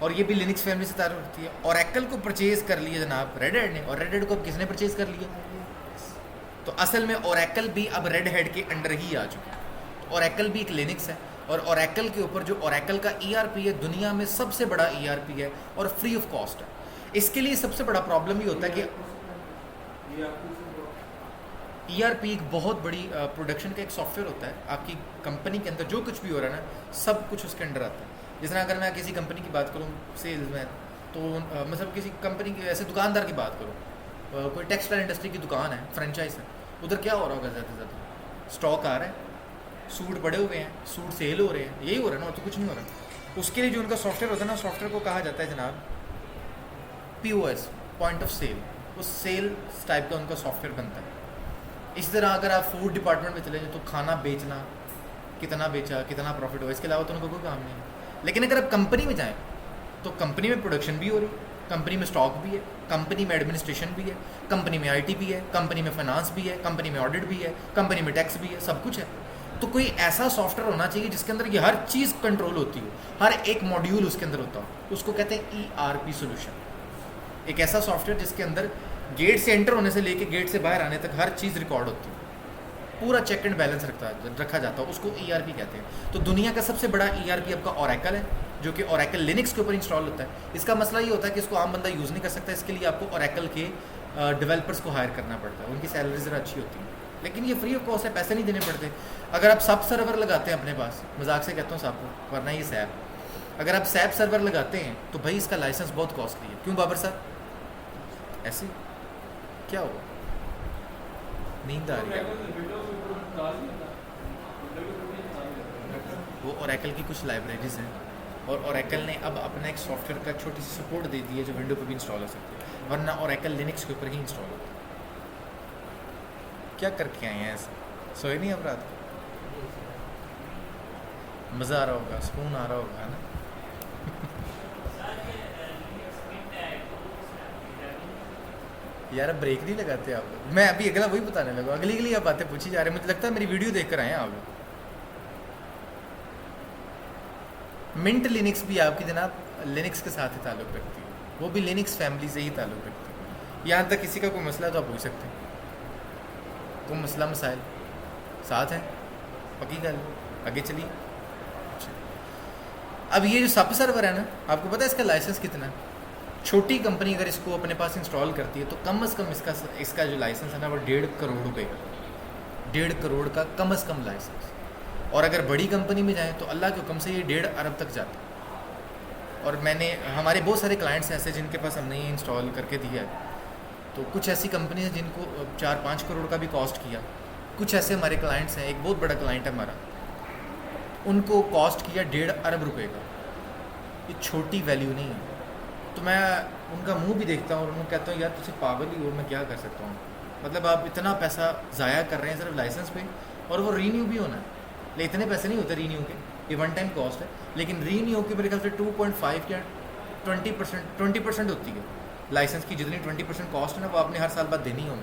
और ये भी लिनक्स फैमिली से ताल्लुक़ रखती है। ओरेकल को परचेज़ कर लिया जनाब रेड हैट ने, और रेड हैट को अब किसने परचेज़ कर लिया? तो असल में ओरेकल भी अब रेड हैट के अंडर ही आ चुका है। ओरेकल भी एक लिनक्स है, और ओरेकल के ऊपर जो ओरेकल का ERP है दुनिया में सबसे बड़ा ERP है और फ्री ऑफ कॉस्ट है। इसके लिए सबसे बड़ा प्रॉब्लम ये होता है कि ERP एक बहुत बड़ी प्रोडक्शन का एक सॉफ्टवेयर होता है, आपकी कंपनी के अंदर जो कुछ भी हो रहा है ना सब कुछ उसके अंडर आता है। जिस तरह अगर मैं किसी कंपनी की बात करूँ सेल्स में, तो मतलब किसी कंपनी की ऐसे दुकानदार की बात करूँ, कोई टेक्सटाइल इंडस्ट्री की दुकान है, फ्रेंचाइज है, उधर क्या हो रहा होगा ज़्यादा से ज़्यादा? स्टॉक आ रहा है, सूट पड़े हुए हैं, सूट सेल हो रहे हैं, यही हो रहा है ना, और तो कुछ नहीं हो रहा। उसके लिए जो उनका सॉफ्टवेयर होता है ना, सॉफ्टवेयर को कहा जाता है जनाब POS, पॉइंट ऑफ सेल। उस सेल टाइप का उनका सॉफ्टवेयर बनता है। इसी तरह अगर आप फूड डिपार्टमेंट में चले जाए तो खाना बेचना, कितना बेचा, कितना प्रॉफिट हुआ, इसके अलावा तो उनको कोई काम नहीं है। लेकिन अगर आप कंपनी में जाएँ तो कंपनी में प्रोडक्शन भी हो रही है, कंपनी में स्टॉक भी है, कंपनी में एडमिनिस्ट्रेशन भी है, कंपनी में IT भी है, कंपनी में फाइनेंस भी है, कंपनी में ऑडिट भी है, कंपनी में टैक्स भी है, सब कुछ है। तो कोई ऐसा सॉफ्टवेयर होना चाहिए जिसके अंदर ये हर चीज़ कंट्रोल होती हो, हर एक मॉड्यूल उसके अंदर होता हो, उसको कहते हैं ERP सोल्यूशन। एक ऐसा सॉफ्टवेयर जिसके अंदर गेट से एंटर होने से लेके गेट से बाहर आने तक हर चीज़ रिकॉर्ड होती है, पूरा चेक एंड बैलेंस रखा जाता है, उसको ERP कहते हैं। तो दुनिया का सबसे बड़ा ERP आपका ओरेकल है, जो कि ओरेकल लिनक्स के ऊपर इंस्टॉल होता है। इसका मसला ये होता है कि इसको आम बंदा यूज़ नहीं कर सकता, इसके लिए आपको ओरेकल के डेवलपर्स को हायर करना पड़ता है, उनकी सैलरी ज़रा अच्छी होती है, लेकिन ये फ्री ऑफ कॉस्ट है, पैसे नहीं देने पड़ते। अगर आप SAP सर्वर लगाते हैं अपने पास, मजाक से कहता हूँ SAP को, वरना ये SAP, अगर आप SAP सर्वर लगाते हैं तो भाई इसका लाइसेंस बहुत कॉस्टली है। क्यों बाबर साहब? ऐसे क्या हुआ? नींद आ रही है? वो ओरेकल की कुछ लाइब्रेरीज हैं, और ओरेकल ने अब अपना एक सॉफ्टवेयर का छोटी सी सपोर्ट दे दी है जो विंडो पे भी इंस्टॉल हो सकती है, वरना ओरेकल लिनक्स के ऊपर ही इंस्टॉल होता है। क्या करके आए हैं ऐसे? सोए नहीं अब रात को? मज़ा आ रहा होगा, सुकून आ रहा होगा, है ना? यार अब ब्रेक नहीं लगाते आप लोग। मैं अभी अगला वही बताने लगा, अगली आप बातें पूछी जा रहे हैं, मुझे लगता है मेरी वीडियो देख कर आए हैं आप लोग। मिंट लिनक्स भी आपकी जनाब लिनक्स के साथ ही ताल्लुक़ रखती है, वो भी लिनक्स फैमिली से ही ताल्लुक़ रखती है। यहाँ तक किसी का कोई मसला तो आप पूछ सकते हैं, कोई मसला मसाइल साथ हैं, पक्की गल, आगे चलिए। अब ये जो SAP सर्वर है ना, आपको पता है इसका लाइसेंस कितना है? छोटी कंपनी अगर इसको अपने पास इंस्टॉल करती है तो कम से कम इसका जो लाइसेंस है ना वो 1.5 करोड़ रुपए का, 1.5 करोड़ का कम से कम लाइसेंस। और अगर बड़ी कंपनी में जाएँ तो अल्लाह के हुक्म से ये 1.5 अरब तक जाता है। और हमारे बहुत सारे क्लाइंट्स ऐसे जिनके पास हमने ये इंस्टॉल करके दिया है, तो कुछ ऐसी कंपनी है जिनको 4-5 करोड़ का भी कॉस्ट किया। कुछ ऐसे हमारे क्लाइंट्स हैं, एक बहुत बड़ा क्लाइंट है हमारा, उनको कॉस्ट किया 1.5 अरब रुपए का। ये छोटी वैल्यू नहीं है। तो मैं उनका मुंह भी देखता हूँ और उनको कहता हूँ यार तुझे पागल ही हो, मैं क्या कर सकता हूँ। मतलब आप इतना पैसा ज़ाया कर रहे हैं सिर्फ लाइसेंस पे, और वो रीन्यू भी होना है। लेकिन इतने पैसे नहीं होते रीन्यू के, ये वन टाइम कॉस्ट है। लेकिन रीन्यू की मेरे ख्याल से 2.5 या 20% होती है लाइसेंस की। जितनी 20% कॉस्ट है ना, वो आपने हर साल बाद देनी होगी।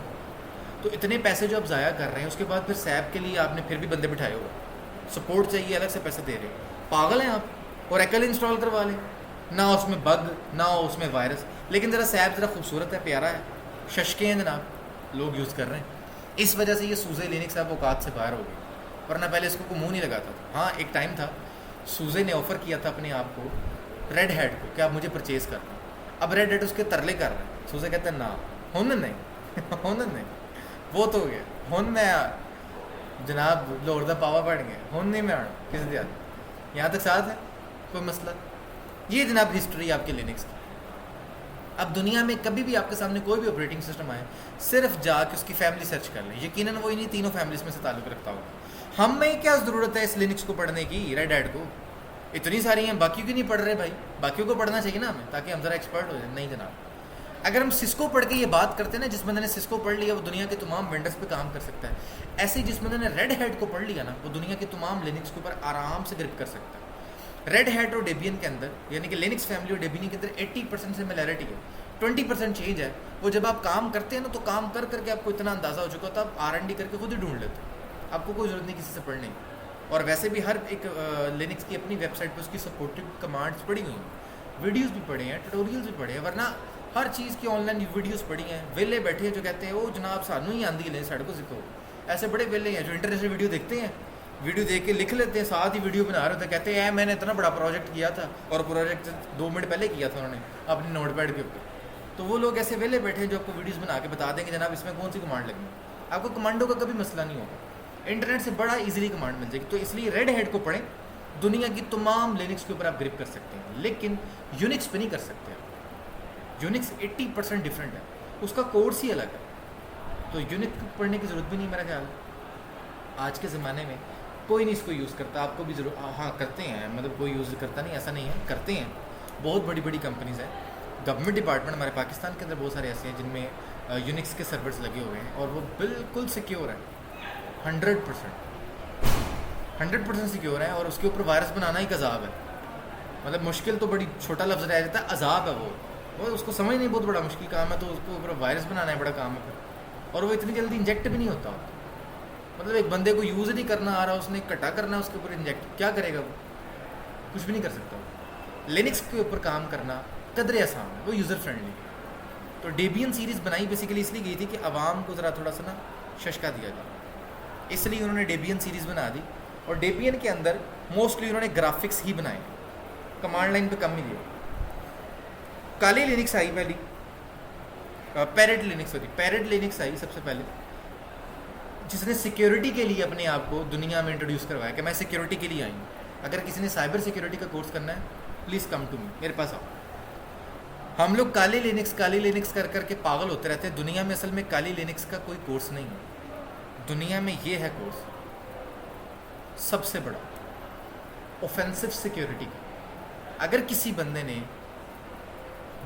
तो इतने पैसे जो आप ज़ाया कर रहे हैं, उसके बाद फिर सैप के लिए आपने फिर भी बंदे बिठाए हुए, सपोर्ट चाहिए, अलग से पैसे दे रहे हैं। पागल हैं आप। और एकल इंस्टॉल करवा लें, ना उसमें बग ना उसमें वायरस। लेकिन ज़रा सैप ज़रा खूबसूरत है, प्यारा है, शशके हैं जनाब, लोग यूज़ कर रहे हैं। इस वजह से ये सूजे लिनक्स अब औकात से बाहर हो गई, वरना पहले इसको को मुँह नहीं लगाता था। हाँ, एक टाइम था सूजे ने ऑफ़र किया था अपने आप को रेड हैट को कि आप मुझे परचेज़ करना। अब रेड हैट उसके तरले कर रहे हैं, सूजे कहते हैं ना होने नहीं होने नहीं, वो तो हो गया होने जनाब, लोर दा पावा पड़ गए होने में आना किसी दिन। यहाँ तक साथ है कोई मसला। ये जनाब हिस्ट्री आपके लिनक्स की। अब दुनिया में कभी भी आपके सामने कोई भी ऑपरेटिंग सिस्टम आए, सिर्फ जाके उसकी फैमिली सर्च कर लें, यकीनन वो इन्हीं तीनों फैमिलीज में से ताल्लुक़ रखता होगा। हमें क्या ज़रूरत है इस लिनक्स को पढ़ने की, रेड हैट को? इतनी सारी हैं, बाकी क्यों नहीं पढ़ रहे भाई? बाकियों को पढ़ना चाहिए ना हमें, ताकि हम ज़रा एक्सपर्ट हो जाए। नहीं जनाब, अगर हम सिस्को पढ़ के ये बात करते हैं ना, जिस बंदे ने सिस्को पढ़ लिया वो दुनिया के तमाम वेंडर्स पे काम कर सकता है। ऐसे जिस बंदे ने रेड हैट को पढ़ लिया ना, वो दुनिया के तमाम लिनक्स के ऊपर आराम से ग्रिप कर सकता है। रेड हैट और डेबियन के अंदर, यानी कि लिनक्स फैमिली और डेबियन के अंदर 80% सिमिलैरिटी है, 20% चेंज है। वो जब आप काम करते हैं ना, तो काम कर करके आपको इतना अंदाज़ा हो चुका होता है, आप R&D करके खुद ही ढूंढ लेते हैं, आपको कोई ज़रूरत नहीं किसी से पढ़ने की। और वैसे भी हर एक लिनक्स की अपनी वेबसाइट पर उसकी सपोर्टेड कमांड्स पड़ी हुई हैं, वीडियोज़ भी पढ़े हैं, ट्यूटोरियल्स भी पढ़े हैं, वरना हर चीज़ की ऑनलाइन वीडियोस पड़ी हैं। वेले बैठे जो कहते हैं वो जनाब सानू ही आंदी ले साढ़े को सीखो, ऐसे बड़े वेले हैं जो इंटरनेट से वीडियो देखते हैं, वीडियो देख के लिख लेते हैं, साथ ही वीडियो बना रहे होते हैं, कहते हैं मैंने इतना बड़ा प्रोजेक्ट किया था, और प्रोजेक्ट 2 मिनट पहले किया था उन्होंने अपने नोटपैड के ऊपर। तो वो लोग ऐसे वेले बैठे हैं जो आपको वीडियोज़ बना के बता देंगे जनाब इसमें कौन सी कमांड लगनी। आपको कमांडों का कभी मसला नहीं होगा, इंटरनेट से बड़ा ईजिली कमांड मिल जाएगी। तो इसलिए रेड हैट को पढ़ें, दुनिया की तमाम लिनक्स के ऊपर आप ग्रिप कर सकते हैं, लेकिन यूनिक्स पे नहीं कर सकते आप। यूनिक्स 80% डिफरेंट है, उसका कोर्स ही अलग है। तो यूनिक्स पढ़ने की ज़रूरत भी नहीं मेरा ख्याल। आज के ज़माने में कोई नहीं इसको यूज़ करता, आपको भी ज़रूर हाँ करते हैं, मतलब कोई यूज़ करता नहीं ऐसा नहीं है, करते हैं। बहुत बड़ी बड़ी कंपनीज़ हैं, गवर्नमेंट डिपार्टमेंट हमारे पाकिस्तान के अंदर बहुत सारे ऐसे हैं जिनमें यूनिक्स के सर्वर्स लगे हुए हैं, और वो बिल्कुल सिक्योर है, 100% सिक्योर है। और उसके ऊपर वायरस बनाना ही अज़ाब है, मतलब मुश्किल तो बड़ी छोटा लफ्ज़ रह जाता है, अज़ाब है वो उसको समझ नहीं, बहुत बड़ा मुश्किल काम है। तो उसको ऊपर वायरस बनाना है बड़ा काम है फिर, और वो इतनी जल्दी इंजेक्ट भी नहीं होता। मतलब एक बंदे को यूज़ नहीं करना आ रहा, उसने कटा करना है उसके ऊपर इंजेक्ट, क्या करेगा वो? कुछ भी नहीं कर सकता। लिनक्स के ऊपर काम करना कदरे आसान है, वो यूज़र फ्रेंडली। तो डेबियन सीरीज़ बनाई बेसिकली इसलिए गई थी कि आवाम को ज़रा थोड़ा सा ना शशका दिया जाए, इसलिए उन्होंने डेबियन सीरीज़ बना दी। और डेबियन के अंदर मोस्टली उन्होंने ग्राफिक्स ही बनाए, कमांड लाइन पे कम ही दिया। काली लिनक्स आई पहली, पैरेट लिनक्स होती, पैरेट लिनक्स आई सबसे पहले, जिसने सिक्योरिटी के लिए अपने आप को दुनिया में इंट्रोड्यूस करवाया कि मैं सिक्योरिटी के लिए आई हूँ। अगर किसी ने साइबर सिक्योरिटी का कोर्स करना है, प्लीज़ कम टू मी, मेरे पास आओ। हम लोग काली लिनक्स कर करके पागल होते रहते हैं। दुनिया में असल में काली लिनक्स का कोई कोर्स नहीं है, दुनिया में ये है कोर्स सबसे बड़ा ऑफेंसिव सिक्योरिटी का। अगर किसी बंदे ने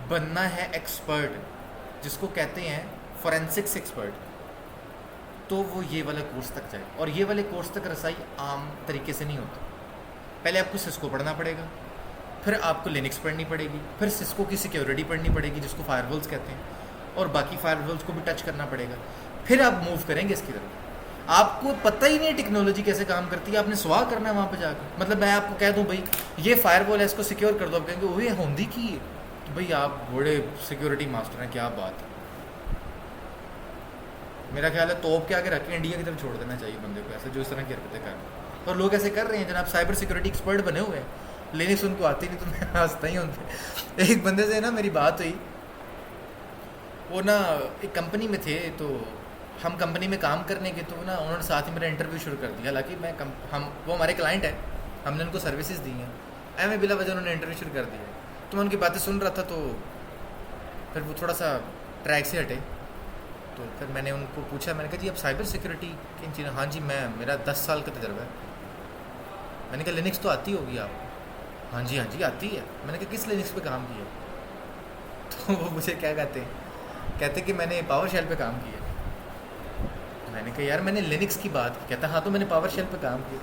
बनना है एक्सपर्ट, जिसको कहते हैं फॉरेंसिक्स एक्सपर्ट, तो वो ये वाला कोर्स तक जाए। और ये वाले कोर्स तक रसाई आम तरीके से नहीं होती। पहले आपको सिस्को पढ़ना पड़ेगा, फिर आपको लिनक्स पढ़नी पड़ेगी, फिर सिस्को की सिक्योरिटी पढ़नी पड़ेगी जिसको फायरवॉल्स कहते हैं, और बाकी फायरवॉल्स को भी टच करना पड़ेगा, फिर आप मूव करेंगे इसकी तरफ। आपको पता ही नहीं टेक्नोलॉजी कैसे काम करती है, आपने सवाल करना है वहाँ पे जाकर। मतलब मैं आपको कह दूँ भाई ये फायरवॉल है, इसको सिक्योर कर दो, आप कहेंगे वही होंदी की है, तो भाई आप बड़े सिक्योरिटी मास्टर हैं, क्या बात है। मेरा ख्याल है तोप के आगे रख के इंडिया की तरफ छोड़ देना चाहिए बंदे को, ऐसे जो इस तरह की हरकतें कर रहे हैं। और लोग ऐसे कर रहे हैं जनाब, साइबर सिक्योरिटी एक्सपर्ट बने हुए हैं, लिनक्स उनको आती नहीं, तो मैं हंसता ही उनसे। एक बंदे से ना मेरी बात हुई, वो ना एक कंपनी में थे, तो हम कंपनी में काम करने के, तो ना उन्होंने साथ ही मेरा इंटरव्यू शुरू कर दिया। हालांकि मैं वो हमारे क्लाइंट है, हमने उनको सर्विसेज दी हैं, एम बिला वजह उन्होंने इंटरव्यू शुरू कर दिया। तो मैं उनकी बातें सुन रहा था, तो फिर वो थोड़ा सा ट्रैक से हटे, तो फिर मैंने उनको पूछा, मैंने कहा जी आप साइबर सिक्योरिटी की इंजीनियर? हाँ जी, मेरा 10 साल का तजर्बा है। मैंने कहा लिनक्स तो आती होगी आपको? हाँ जी आती है। मैंने कहा किस लिनक्स पे काम किया? तो वो मुझे क्या कहते कि मैंने पावर शेल पे काम किया। मैंने कहा यार मैंने लिनक्स की बात की। कहता हाँ तो मैंने पावर शेल पे काम किया।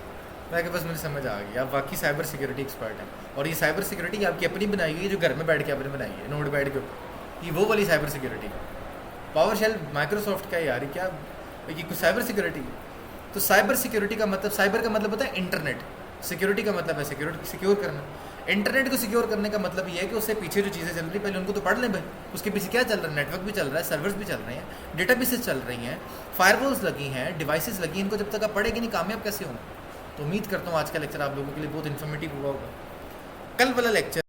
मैं कहा बस मुझे समझ आ गई, आप वाकई साइबर सिक्योरिटी एक्सपर्ट हैं। और ये साइबर सिक्योरिटी आपकी अपनी बनाई हुई है, जो घर में बैठ के आपने बनाई है नोट पैड के ऊपर, ये वो वाली cyber security. Power shell Microsoft का है यार, ये क्या, ये कुछ साइबर सिक्योरिटी है? तो साइबर सिक्योरिटी का मतलब, साइबर का मतलब होता है इंटरनेट, सिक्योरिटी का मतलब है सिक्योरिटी, सिक्योर करना। इंटरनेट को सिक्योर करने का मतलब ये है कि उससे पीछे जो चीज़ें चल रही पहले उनको तो पढ़ लें भाई, उसके पीछे क्या चल रहा है। नेटवर्क भी चल रहा है, सर्वर्स भी चल रहे हैं, डेटाबेसेस चल रही हैं, फायरवॉल्स लगी हैं, डिवाइसेस लगी हैं, इनको जब तक आप पढ़ेंगे नहीं कामयाब कैसे होंगे। तो उम्मीद करता हूँ आज का लेक्चर आप लोगों के लिए बहुत इन्फॉर्मेटिव हुआ होगा। कल वाला लेक्चर